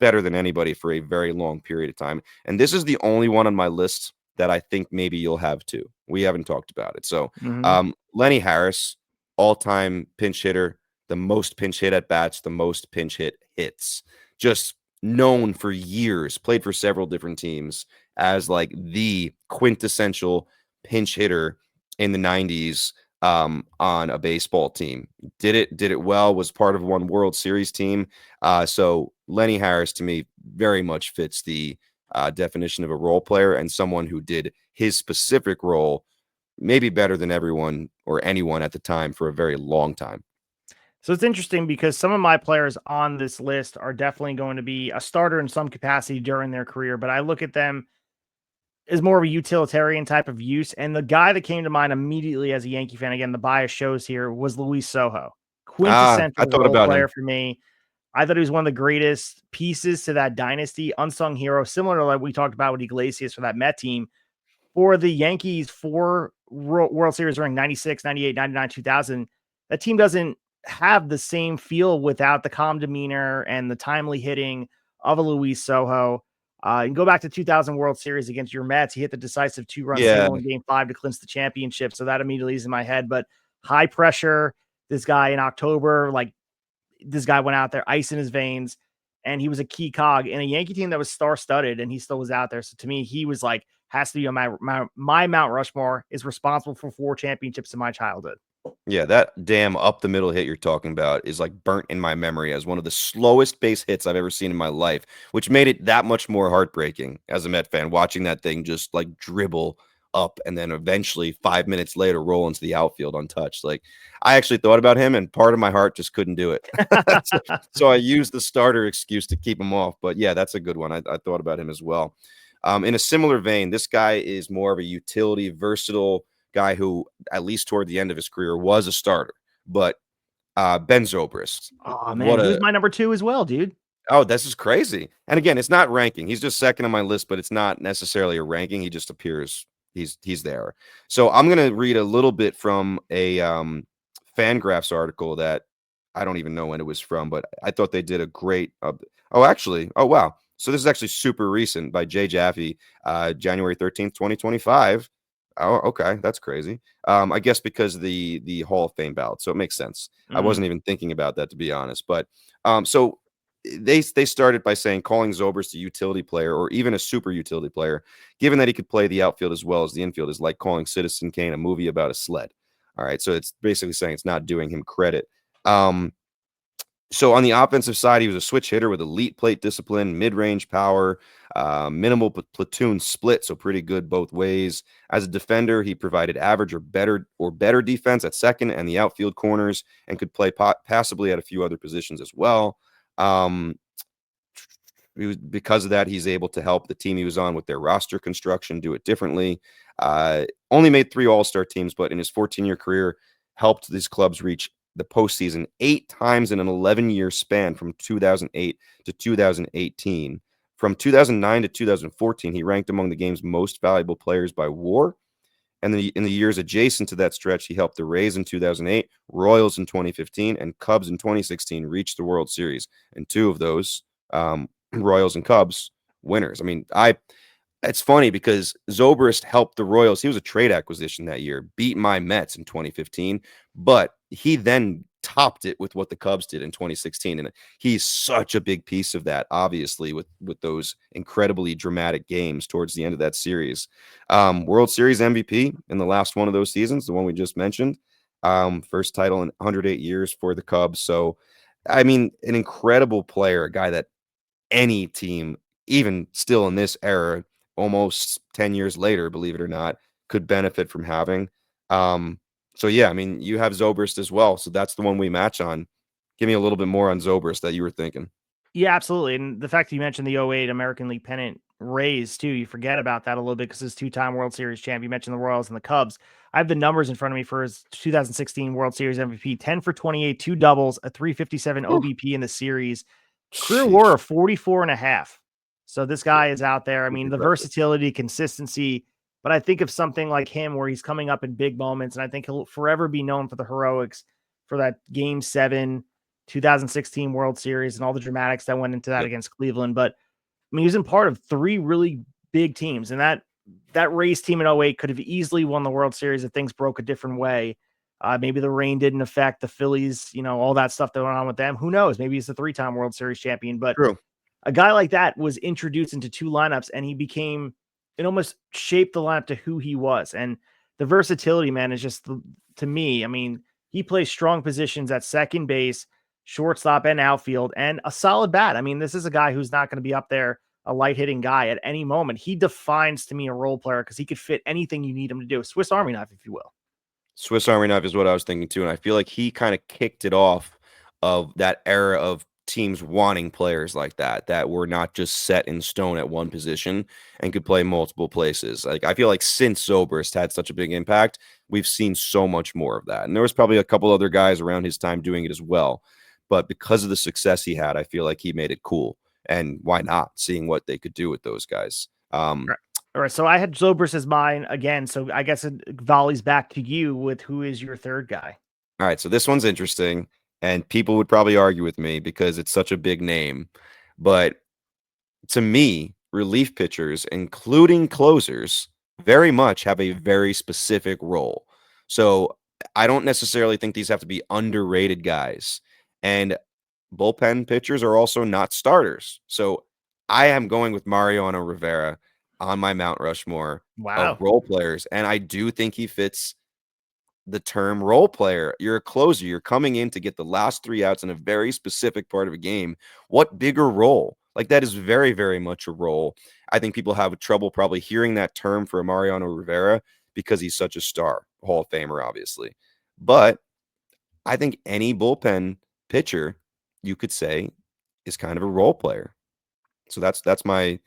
[SPEAKER 3] better than anybody for a very long period of time. And this is the only one on my list that I think maybe you'll have too. We haven't talked about it. So Lenny Harris, all-time pinch hitter, the most pinch hit at bats, the most pinch hit hits. Just known for years, played for several different teams as like the quintessential pinch hitter in the 90s on a baseball team. Did it well, was part of one World Series team. So Lenny Harris to me very much fits the definition of a role player and someone who did his specific role maybe better than everyone or anyone at the time for a very long time.
[SPEAKER 2] So it's interesting because some of my players on this list are definitely going to be a starter in some capacity during their career, but I look at them as more of a utilitarian type of use. And the guy that came to mind immediately as a Yankee fan, again, the bias shows here, was Luis Sojo.
[SPEAKER 3] I
[SPEAKER 2] Quintessential
[SPEAKER 3] thought
[SPEAKER 2] role
[SPEAKER 3] about
[SPEAKER 2] player
[SPEAKER 3] him.
[SPEAKER 2] for me. I thought he was one of the greatest pieces to that dynasty, unsung hero, similar to like we talked about with Iglesias for that Met team. For the Yankees, 4 World Series during 96, 98, 99, 2000, that team doesn't have the same feel without the calm demeanor and the timely hitting of a Luis Sojo. And go back to 2000 World Series against your Mets. He hit the decisive 2-run
[SPEAKER 3] Yeah.
[SPEAKER 2] single in Game 5 to clinch the championship. So that immediately is in my head. But high pressure, this guy in October, like this guy went out there, ice in his veins, and he was a key cog in a Yankee team that was star-studded, and he still was out there. So to me, he was like, has to be on my Mount Rushmore, is responsible for 4 championships in my childhood.
[SPEAKER 3] Yeah, that damn up the middle hit you're talking about is like burnt in my memory as one of the slowest base hits I've ever seen in my life, which made it that much more heartbreaking as a Met fan, watching that thing just like dribble up and then eventually 5 minutes later roll into the outfield untouched. Like I actually thought about him and part of my heart just couldn't do it. So I used the starter excuse to keep him off. But yeah, that's a good one. I thought about him as well. In a similar vein, this guy is more of a utility, versatile guy who, at least toward the end of his career, was a starter. But Ben Zobrist.
[SPEAKER 2] Oh, man. He was my number 2 as well, dude.
[SPEAKER 3] Oh, this is crazy. And again, it's not ranking. He's just second on my list, but it's not necessarily a ranking. He just appears he's there. So I'm going to read a little bit from a Fangraphs article that I don't even know when it was from, but I thought they did a great oh, wow. So this is actually super recent by Jay Jaffe, January 13th, 2025. Oh, okay. That's crazy. I guess because of the Hall of Fame ballot. So it makes sense. I wasn't even thinking about that, to be honest. But so they started by saying calling Zobrist a utility player or even a super utility player, given that he could play the outfield as well as the infield, is like calling Citizen Kane a movie about a sled. All right. So it's basically saying it's not doing him credit. So on the offensive side, he was a switch hitter with elite plate discipline, mid-range power, minimal platoon split, so pretty good both ways. As a defender, he provided average or better defense at second and the outfield corners, and could play passably at a few other positions as well. Because of that, he's able to help the team he was on with their roster construction, do it differently. Only made 3 All-Star teams, but in his 14-year career, helped these clubs reach the postseason 8 times in an 11-year span from 2008 to 2018. From 2009 to 2014, he ranked among the game's most valuable players by WAR. And in the years adjacent to that stretch, he helped the Rays in 2008, Royals in 2015, and Cubs in 2016 reach the World Series. And 2 of those, Royals and Cubs, winners. I mean, it's funny because Zobrist helped the Royals. He was a trade acquisition that year, beat my Mets in 2015, but he then topped it with what the Cubs did in 2016. And he's such a big piece of that, obviously, with those incredibly dramatic games towards the end of that series. World Series MVP in the last one of those seasons, the one we just mentioned. First title in 108 years for the Cubs. So, I mean, an incredible player, a guy that any team, even still in this era, almost 10 years later, believe it or not, could benefit from having. So yeah, I mean, you have Zobrist as well. So that's the one we match on. Give me a little bit more on Zobrist that you were thinking.
[SPEAKER 2] Yeah, absolutely. And the fact that you mentioned the 08 American League pennant Rays too, you forget about that a little bit because his 2-time World Series champ. You mentioned the Royals and the Cubs. I have the numbers in front of me for his 2016 World Series MVP: 10 for 28, 2 doubles, a 357 OBP in the series, career WAR of 44.5. So this guy is out there. I mean, the versatility, consistency. But I think of something like him where he's coming up in big moments, and I think he'll forever be known for the heroics for that Game 7 2016 World Series and all the dramatics that went into that against Cleveland. But I mean, he was in part of 3 really big teams, and that Rays team in 08 could have easily won the World Series if things broke a different way. Maybe the rain didn't affect the Phillies, all that stuff that went on with them. Who knows? Maybe he's the 3-time World Series champion. But a guy like that was introduced into 2 lineups, and it almost shaped the lineup to who he was. And the versatility, man, is just, to me, I mean, he plays strong positions at second base, shortstop, and outfield, and a solid bat. I mean, this is a guy who's not going to be up there, a light hitting guy at any moment. He defines to me a role player because he could fit anything you need him to do. Swiss Army knife, if you will.
[SPEAKER 3] Swiss Army knife is what I was thinking too. And I feel like he kind of kicked it off of that era of teams wanting players like that were not just set in stone at one position and could play multiple places. Like, I feel like since Zobrist had such a big impact, we've seen so much more of that. And there was probably a couple other guys around his time doing it as well. But because of the success he had, I feel like he made it cool. And why not, seeing what they could do with those guys?
[SPEAKER 2] All right, so I had Zobrist as mine again, so I guess it volleys back to you with who is your third guy.
[SPEAKER 3] All right, so this one's interesting, and people would probably argue with me because it's such a big name. But to me, relief pitchers, including closers, very much have a very specific role. So I don't necessarily think these have to be underrated guys. And bullpen pitchers are also not starters. So I am going with Mariano Rivera on my Mount Rushmore of role players. And I do think he fits the term role player. You're a closer. You're coming in to get the last 3 outs in a very specific part of a game. What bigger role? Like, that is very, very much a role. I think people have trouble probably hearing that term for Mariano Rivera because he's such a star, Hall of Famer, obviously. But I think any bullpen pitcher, you could say, is kind of a role player. So that's my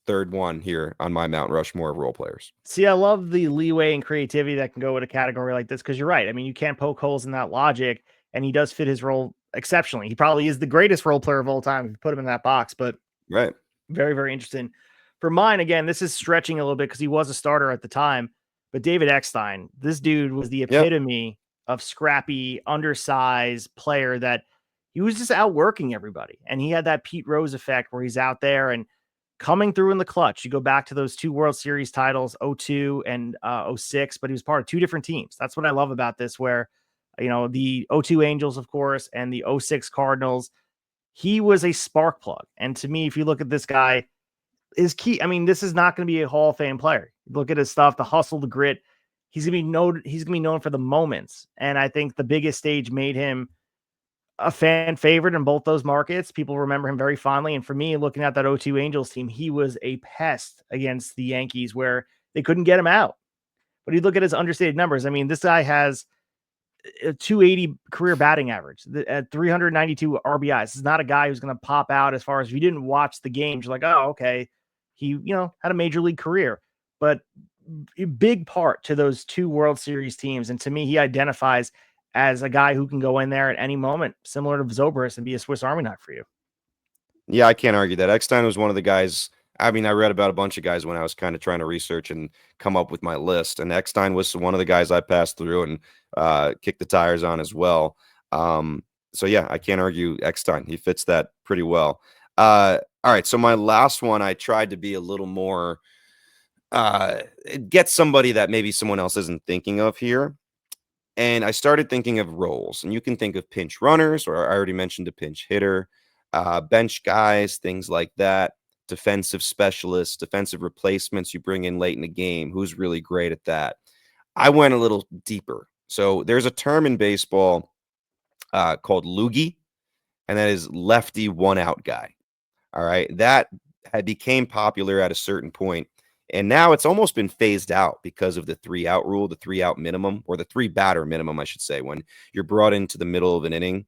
[SPEAKER 3] third one here on my Mount Rushmore of role players.
[SPEAKER 2] See, I love the leeway and creativity that can go with a category like this because you're right. I mean, you can't poke holes in that logic, and he does fit his role exceptionally. He probably is the greatest role player of all time if you put him in that box, but
[SPEAKER 3] right.
[SPEAKER 2] Very, very interesting. For mine, again, this is stretching a little bit because he was a starter at the time, but David Eckstein, this dude was the epitome of scrappy, undersized player that he was just outworking everybody. And he had that Pete Rose effect where he's out there and coming through in the clutch. You go back to those 2 World Series titles, 02 and 06, but he was part of 2 different teams. That's what I love about this, where, the 02 Angels, of course, and the 06 Cardinals, he was a spark plug. And to me, if you look at this guy, is key. I mean, this is not going to be a Hall of Fame player. Look at his stuff, the hustle, the grit. He's going to be known for the moments. And I think the biggest stage made him a fan favorite in both those markets. People remember him very fondly. And for me, looking at that 02 Angels team, he was a pest against the Yankees where they couldn't get him out. But you look at his understated numbers. I mean, this guy has a 280 career batting average at 392 RBIs. This is not a guy who's going to pop out as far as if you didn't watch the games. You're like, oh, okay. He, had a major league career, but a big part to those 2 World Series teams. And to me, he identifies as a guy who can go in there at any moment, similar to Zobrist, and be a Swiss Army knife for you.
[SPEAKER 3] Yeah, I can't argue that. Eckstein was one of the guys. I mean, I read about a bunch of guys when I was kind of trying to research and come up with my list, and Eckstein was one of the guys I passed through and kicked the tires on as well. So yeah, I can't argue Eckstein. He fits that pretty well. All right, so my last one, I tried to be a little more get somebody that maybe someone else isn't thinking of here. And I started thinking of roles, and you can think of pinch runners, or I already mentioned a pinch hitter, bench guys, things like that, defensive specialists, defensive replacements you bring in late in the game. Who's really great at that? I went a little deeper. So there's a term in baseball called loogie, and that is lefty one-out guy. All right, that became popular at a certain point. And now it's almost been phased out because of the 3-out rule, the 3-out minimum, or the 3-batter minimum, I should say. When you're brought into the middle of an inning,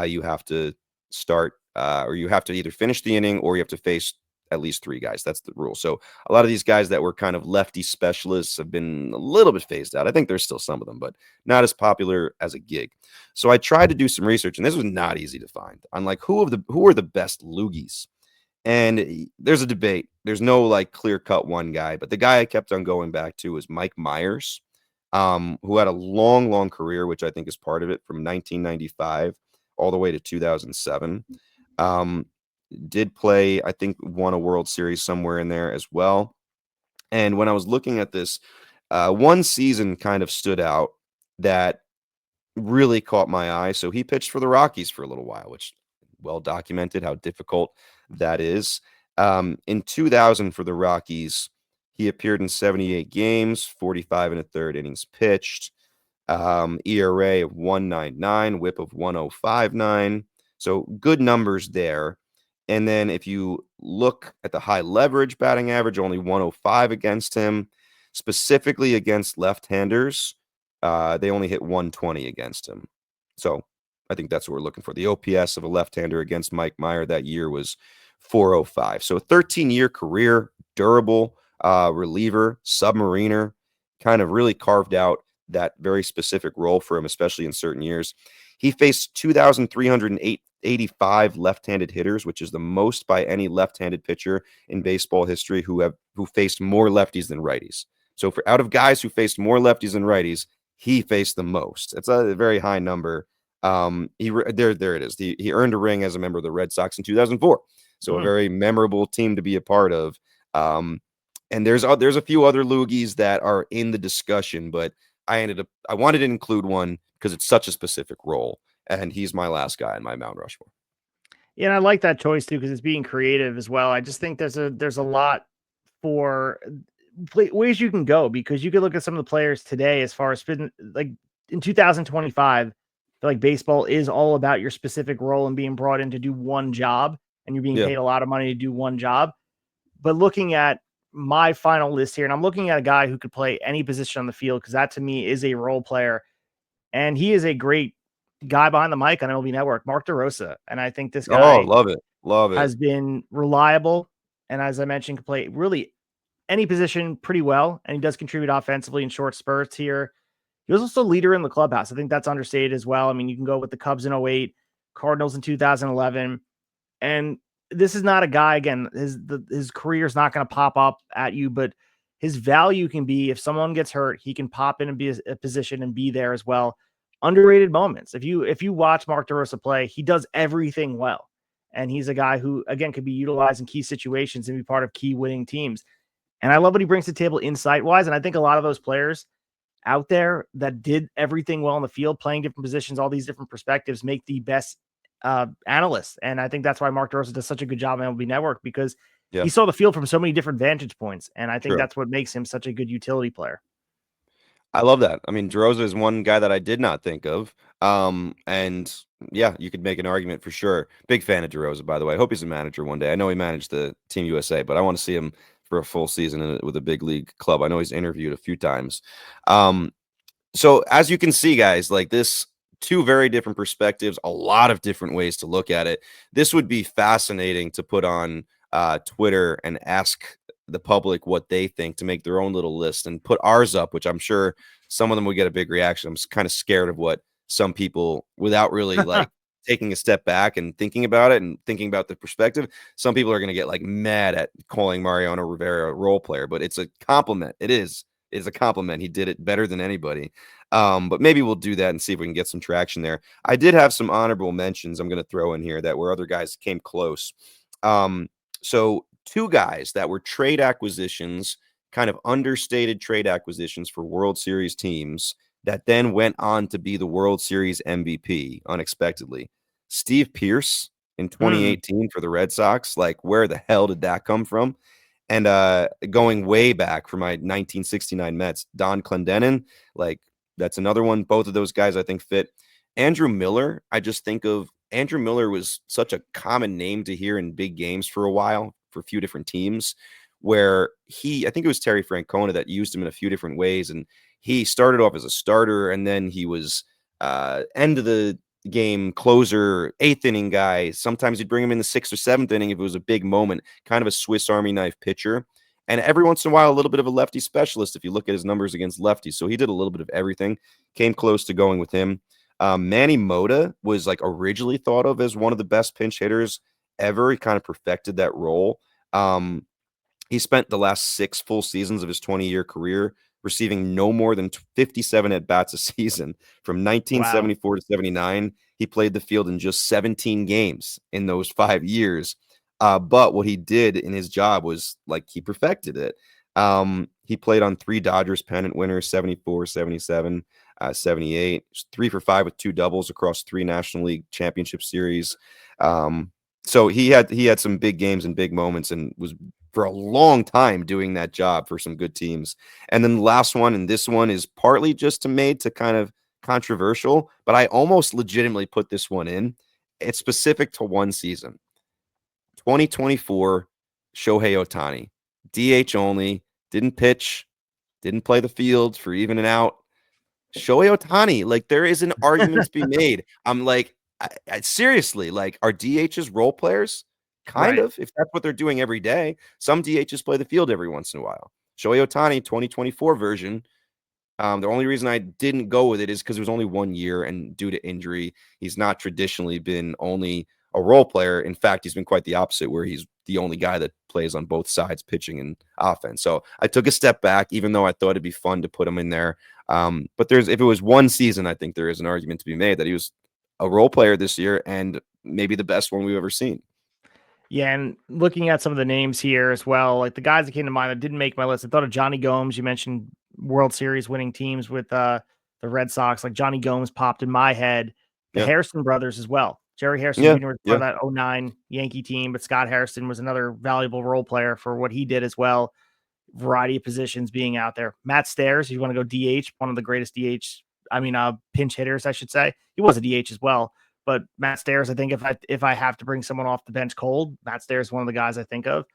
[SPEAKER 3] you have to start or you have to either finish the inning or you have to face at least 3 guys. That's the rule. So a lot of these guys that were kind of lefty specialists have been a little bit phased out. I think there's still some of them, but not as popular as a gig. So I tried to do some research, and this was not easy to find on like who are the best loogies. And there's a debate. There's no like clear-cut one guy, but the guy I kept on going back to is Mike Myers, who had a long, long career, which I think is part of it, from 1995 all the way to 2007. Did play, I think, won a World Series somewhere in there as well. And when I was looking at this, one season kind of stood out that really caught my eye. So he pitched for the Rockies for a little while, which well documented how difficult that is. In 2000 for the Rockies, he appeared in 78 games, 45 and a third innings pitched, ERA of 1.99, whip of 1.059. So good numbers there. And then if you look at the high leverage batting average, only 105 against him, specifically against left-handers, they only hit 120 against him. So I think that's what we're looking for. The OPS of a left-hander against Mike Meyer that year was 405. So a 13-year career, durable reliever, submariner, kind of really carved out that very specific role for him, especially in certain years. He faced 2,385 left-handed hitters, which is the most by any left-handed pitcher in baseball history who faced more lefties than righties. So for out of guys who faced more lefties than righties, he faced the most. It's a very high number. There it is. He earned a ring as a member of the Red Sox in 2004. So a very memorable team to be a part of. And there's a few other loogies that are in the discussion, but I wanted to include one because it's such a specific role, and he's my last guy in my Mount Rushmore.
[SPEAKER 2] Yeah, and I like that choice too because it's being creative as well. I just think there's a lot for ways you can go, because you could look at some of the players today as far as like in 2025. I feel like baseball is all about your specific role and being brought in to do one job, and you're being paid a lot of money to do one job. But looking at my final list here, and I'm looking at a guy who could play any position on the field, because that to me is a role player, and he is a great guy behind the mic on MLB Network, Mark DeRosa. And I think this guy
[SPEAKER 3] love it.
[SPEAKER 2] Has been reliable, and as I mentioned, can play really any position pretty well, and he does contribute offensively in short spurts here. He was also a leader in the clubhouse. I think that's understated as well. I mean, you can go with the Cubs in 08, Cardinals in 2011, and this is not a guy, again, his career is not going to pop up at you, but his value can be, if someone gets hurt, he can pop in and be a position and be there as well. underrated moments. If you watch Mark DeRosa play, he does everything well. And he's a guy who, again, could be utilized in key situations and be part of key winning teams. And I love what he brings to the table insight-wise. And I think a lot of those players out there that did everything well in the field, playing different positions, all these different perspectives, make the best analysts. And I think that's why Mark DeRosa does such a good job on MLB Network, because he saw the field from so many different vantage points. And I think that's what makes him such a good utility player.
[SPEAKER 3] I love that. I mean, DeRosa is one guy that I did not think of. And yeah, you could make an argument for sure. Big fan of DeRosa, by the way. I hope he's a manager one day. I know he managed the Team USA, but I want to see him for a full season with a big league club. I know he's interviewed a few times. So as you can see, guys, like this, two very different perspectives, a lot of different ways to look at it. This would be fascinating to put on Twitter and ask the public what they think, to make their own little list and put ours up, which I'm sure some of them would get a big reaction. I'm kind of scared of what some people, without really like taking a step back and thinking about it and thinking about the perspective, some people are going to get like mad at calling Mariano Rivera a role player, but it's a compliment. It is a compliment. He did it better than anybody. But maybe we'll do that and see if we can get some traction there. I did have some honorable mentions I'm going to throw in here that where other guys came close. So two guys that were trade acquisitions, kind of understated trade acquisitions for World Series teams that then went on to be the World Series MVP unexpectedly. Steve Pearce in 2018 for the Red Sox. Like, where the hell did that come from? And going way back for my 1969 Mets, Don Clendenin, like that's another one. Both of those guys I think fit. Andrew Miller, I just think of Andrew Miller was such a common name to hear in big games for a while for a few different teams, where I think it was Terry Francona that used him in a few different ways. And he started off as a starter, and then he was end of the game closer, 8th inning guy. Sometimes he'd bring him in the 6th or 7th inning if it was a big moment, kind of a Swiss Army knife pitcher. And every once in a while, a little bit of a lefty specialist if you look at his numbers against lefties. So he did a little bit of everything, came close to going with him. Manny Mota was like originally thought of as one of the best pinch hitters ever. He kind of perfected that role. He spent the last 6 full seasons of his 20-year career receiving no more than 57 at-bats a season. From 1974 to 79, he played the field in just 17 games in those 5 years. But what he did in his job was, like, he perfected it. He played on 3 Dodgers pennant winners, 74, 77, 78, 3 for 5 with 2 doubles across 3 National League Championship Series. So he had some big games and big moments and was for a long time doing that job for some good teams. And then the last one, and this one is partly just made to kind of controversial, but I almost legitimately put this one in. It's specific to one season. 2024, Shohei Ohtani. DH only, didn't pitch, didn't play the field for even an out. Shohei Ohtani, like, there is an argument to be made. I'm like, I seriously, like, are DHs role players? Kind of, if that's what they're doing every day. Some DHs play the field every once in a while. Shohei Ohtani, 2024 version. The only reason I didn't go with it is because it was only 1 year, and due to injury, he's not traditionally been only a role player. In fact, he's been quite the opposite, where he's the only guy that plays on both sides, pitching and offense. So I took a step back, even though I thought it'd be fun to put him in there. But if it was one season, I think there is an argument to be made that he was a role player this year and maybe the best one we've ever seen.
[SPEAKER 2] Yeah, and looking at some of the names here as well, like the guys that came to mind that didn't make my list, I thought of Johnny Gomes. You mentioned World Series winning teams with the Red Sox. Like Johnny Gomes popped in my head. The Harrison brothers as well. Jerry Harrison Jr. was part of that 09 Yankee team, but Scott Harrison was another valuable role player for what he did as well. Variety of positions being out there. Matt Stairs, if you want to go DH, one of the greatest pinch hitters, I should say. He was a DH as well. But Matt Stairs, I think if I have to bring someone off the bench cold, Matt Stairs is one of the guys I think of.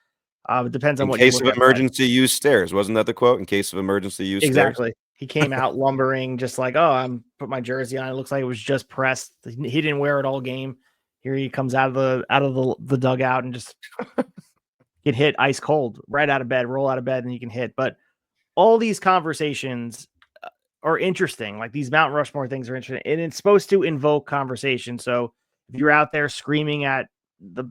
[SPEAKER 2] It depends on what
[SPEAKER 3] in case of emergency, use Stairs. Wasn't that the quote? In case of emergency, use
[SPEAKER 2] exactly.
[SPEAKER 3] Stairs.
[SPEAKER 2] He came out lumbering, just like, I'm put my jersey on. It looks like it was just pressed. He didn't wear it all game. Here he comes out of the dugout and just get hit ice cold, right out of bed, roll out of bed, and you can hit. But all these conversations are interesting. Like these Mount Rushmore things are interesting, and it's supposed to invoke conversation. So if you're out there screaming at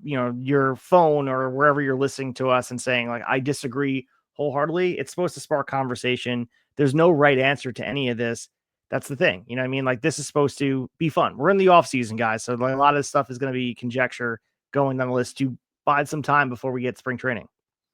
[SPEAKER 2] your phone or wherever you're listening to us and saying like, I disagree wholeheartedly, it's supposed to spark conversation. There's no right answer to any of this. That's the thing. You know what I mean? Like, this is supposed to be fun. We're in the off season, guys. So like, a lot of this stuff is going to be conjecture going down the list to bide some time before we get spring training.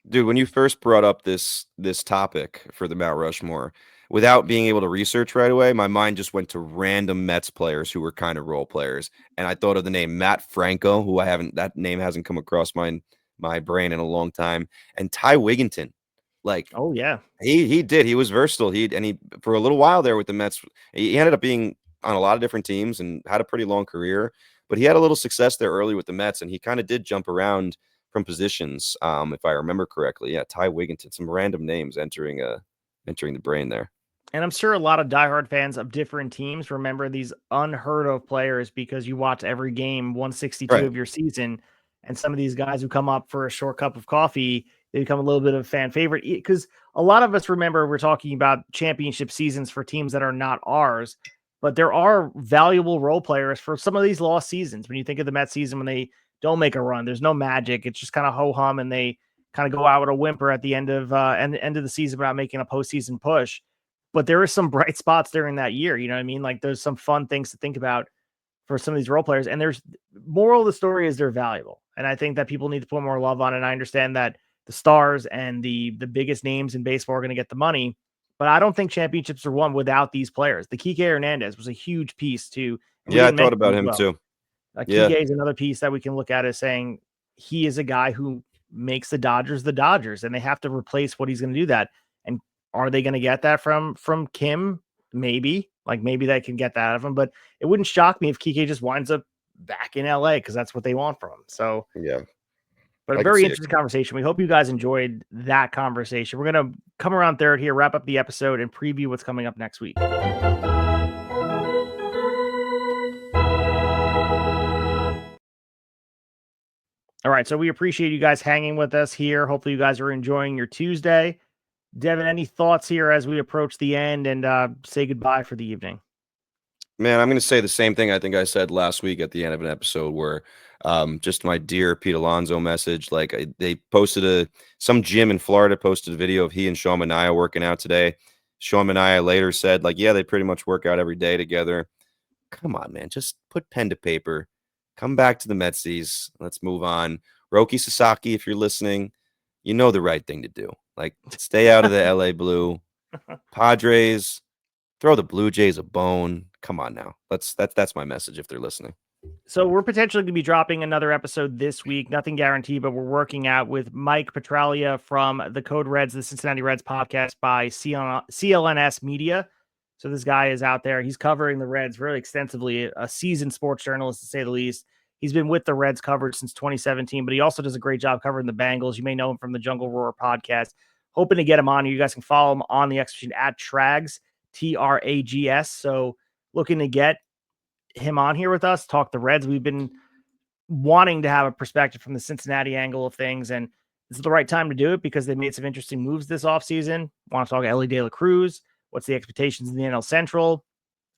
[SPEAKER 3] Dude, when you first brought up this topic for the Mount Rushmore, without being able to research right away, my mind just went to random Mets players who were kind of role players, and I thought of the name Matt Franco, who that name hasn't come across my brain in a long time, and Ty Wigginton. Like,
[SPEAKER 2] oh yeah,
[SPEAKER 3] he did. He was versatile. He for a little while there with the Mets. He ended up being on a lot of different teams and had a pretty long career. But he had a little success there early with the Mets, and he kind of did jump around from positions, if I remember correctly. Yeah, Ty Wigginton. Some random names entering the brain there.
[SPEAKER 2] And I'm sure a lot of diehard fans of different teams remember these unheard of players because you watch every game 162
[SPEAKER 3] Right.
[SPEAKER 2] of your season. And some of these guys who come up for a short cup of coffee, they become a little bit of a fan favorite. Because a lot of us remember we're talking about championship seasons for teams that are not ours. But there are valuable role players for some of these lost seasons. When you think of the Mets season when they don't make a run, there's no magic. It's just kind of ho-hum, and they kind of go out with a whimper at the end of the season without making a postseason push. But there are some bright spots during that year. You know what I mean? Like, there's some fun things to think about for some of these role players. And there's moral of the story is they're valuable. And I think that people need to put more love on it. And I understand that the stars and the biggest names in baseball are going to get the money, but I don't think championships are won without these players. The Kike Hernandez was a huge piece too.
[SPEAKER 3] Yeah, I thought about him too.
[SPEAKER 2] Kike is another piece that we can look at as saying he is a guy who makes the Dodgers, and they have to replace what he's going to do that. And are they going to get that from Kim? Maybe. Like, maybe they can get that out of him, but it wouldn't shock me if Kike just winds up back in LA because that's what they want from him. So,
[SPEAKER 3] yeah.
[SPEAKER 2] But a very interesting conversation. We hope you guys enjoyed that conversation. We're going to come around third here, wrap up the episode, and preview what's coming up next week. All right, so we appreciate you guys hanging with us here. Hopefully you guys are enjoying your Tuesday. Devin, any thoughts here as we approach the end and say goodbye for the evening?
[SPEAKER 3] Man, I'm going to say the same thing I think I said last week at the end of an episode where just my dear Pete Alonso message. Like, they posted some gym in Florida posted a video of he and Sean Manaea working out today. Sean Manaea later said, like, yeah, they pretty much work out every day together. Come on, man, just put pen to paper. Come back to the Metsies. Let's move on. Roki Sasaki, if you're listening, you know the right thing to do. Like, stay out of the LA Blue. Padres, throw the Blue Jays a bone. Come on now. That's my message if they're listening.
[SPEAKER 2] So we're potentially going to be dropping another episode this week. Nothing guaranteed, but we're working out with Mike Petralia from the Code Reds, the Cincinnati Reds podcast by CLNS Media. So this guy is out there. He's covering the Reds really extensively, a seasoned sports journalist to say the least. He's been with the Reds coverage since 2017, but he also does a great job covering the Bengals. You may know him from the Jungle Roar podcast. Hoping to get him on. You guys can follow him on the X Machine at Trags, TRAGS. So looking to get him on here with us, talk the Reds. We've been wanting to have a perspective from the Cincinnati angle of things, and this is the right time to do it because they made some interesting moves this offseason. Want to talk Ellie De La Cruz? What's the expectations in the NL Central?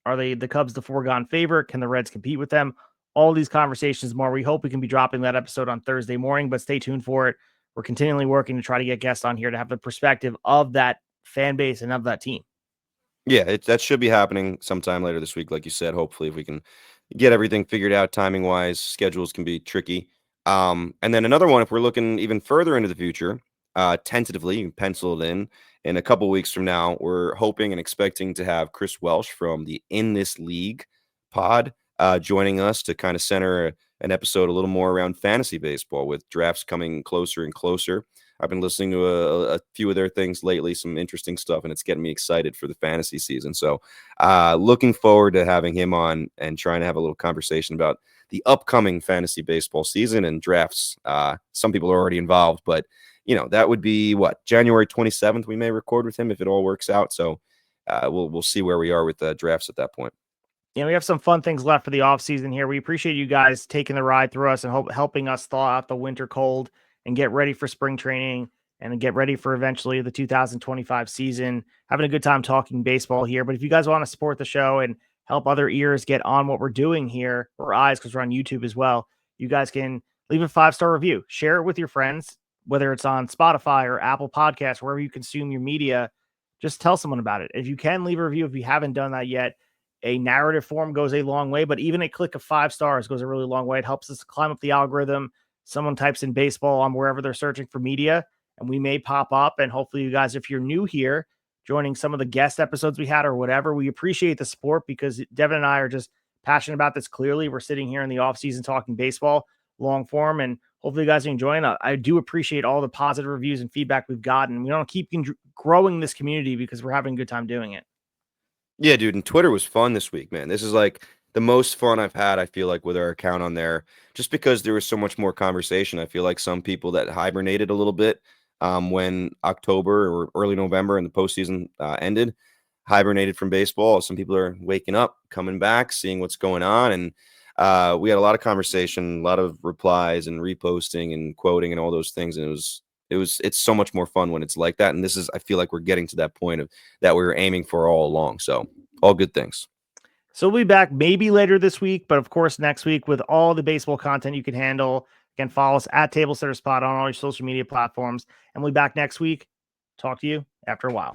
[SPEAKER 2] Are they the Cubs the foregone favorite? Can the Reds compete with them? All these conversations more. We hope we can be dropping that episode on Thursday morning, but stay tuned for it. We're continually working to try to get guests on here to have the perspective of that fan base and of that team.
[SPEAKER 3] Yeah, that should be happening sometime later this week, like you said. Hopefully, if we can get everything figured out timing-wise, schedules can be tricky. And then another one, if we're looking even further into the future, tentatively, you can pencil it in a couple weeks from now, we're hoping and expecting to have Chris Welsh from the In This League pod joining us to kind of center an episode a little more around fantasy baseball with drafts coming closer and closer. I've been listening to a few of their things lately, some interesting stuff, and it's getting me excited for the fantasy season. So looking forward to having him on and trying to have a little conversation about the upcoming fantasy baseball season and drafts. Some people are already involved, but that would be January 27th. We may record with him if it all works out. So we'll see where we are with the drafts at that point.
[SPEAKER 2] Yeah, we have some fun things left for the offseason here. We appreciate you guys taking the ride through us and helping us thaw out the winter cold and get ready for spring training and get ready for eventually the 2025 season. Having a good time talking baseball here. But if you guys want to support the show and help other ears get on what we're doing here, or eyes, because we're on YouTube as well, you guys can leave a 5-star review. Share it with your friends, whether it's on Spotify or Apple Podcasts, wherever you consume your media. Just tell someone about it. If you can, leave a review if you haven't done that yet. a narrative form goes a long way, but even a click of 5 stars goes a really long way. It helps us climb up the algorithm. Someone types in baseball on wherever they're searching for media, and we may pop up. And hopefully you guys, if you're new here, joining some of the guest episodes we had or whatever, we appreciate the support because Devin and I are just passionate about this. Clearly, we're sitting here in the off season talking baseball long form, and hopefully you guys are enjoying it. I do appreciate all the positive reviews and feedback we've gotten. We want to keep growing this community because we're having a good time doing it.
[SPEAKER 3] Yeah, dude, and Twitter was fun this week, man. This is like the most fun I've had, I feel like, with our account on there, just because there was so much more conversation. I feel like some people that hibernated a little bit when October or early November and the postseason ended, hibernated from baseball. Some people are waking up, coming back, seeing what's going on. And we had a lot of conversation, a lot of replies and reposting and quoting and all those things. And it's so much more fun when it's like that. And I feel like we're getting to that point of that we were aiming for all along. So all good things.
[SPEAKER 2] So we'll be back maybe later this week, but of course next week with all the baseball content you can handle. Again, follow us at TableSetters Pod on all your social media platforms. And we'll be back next week. Talk to you after a while.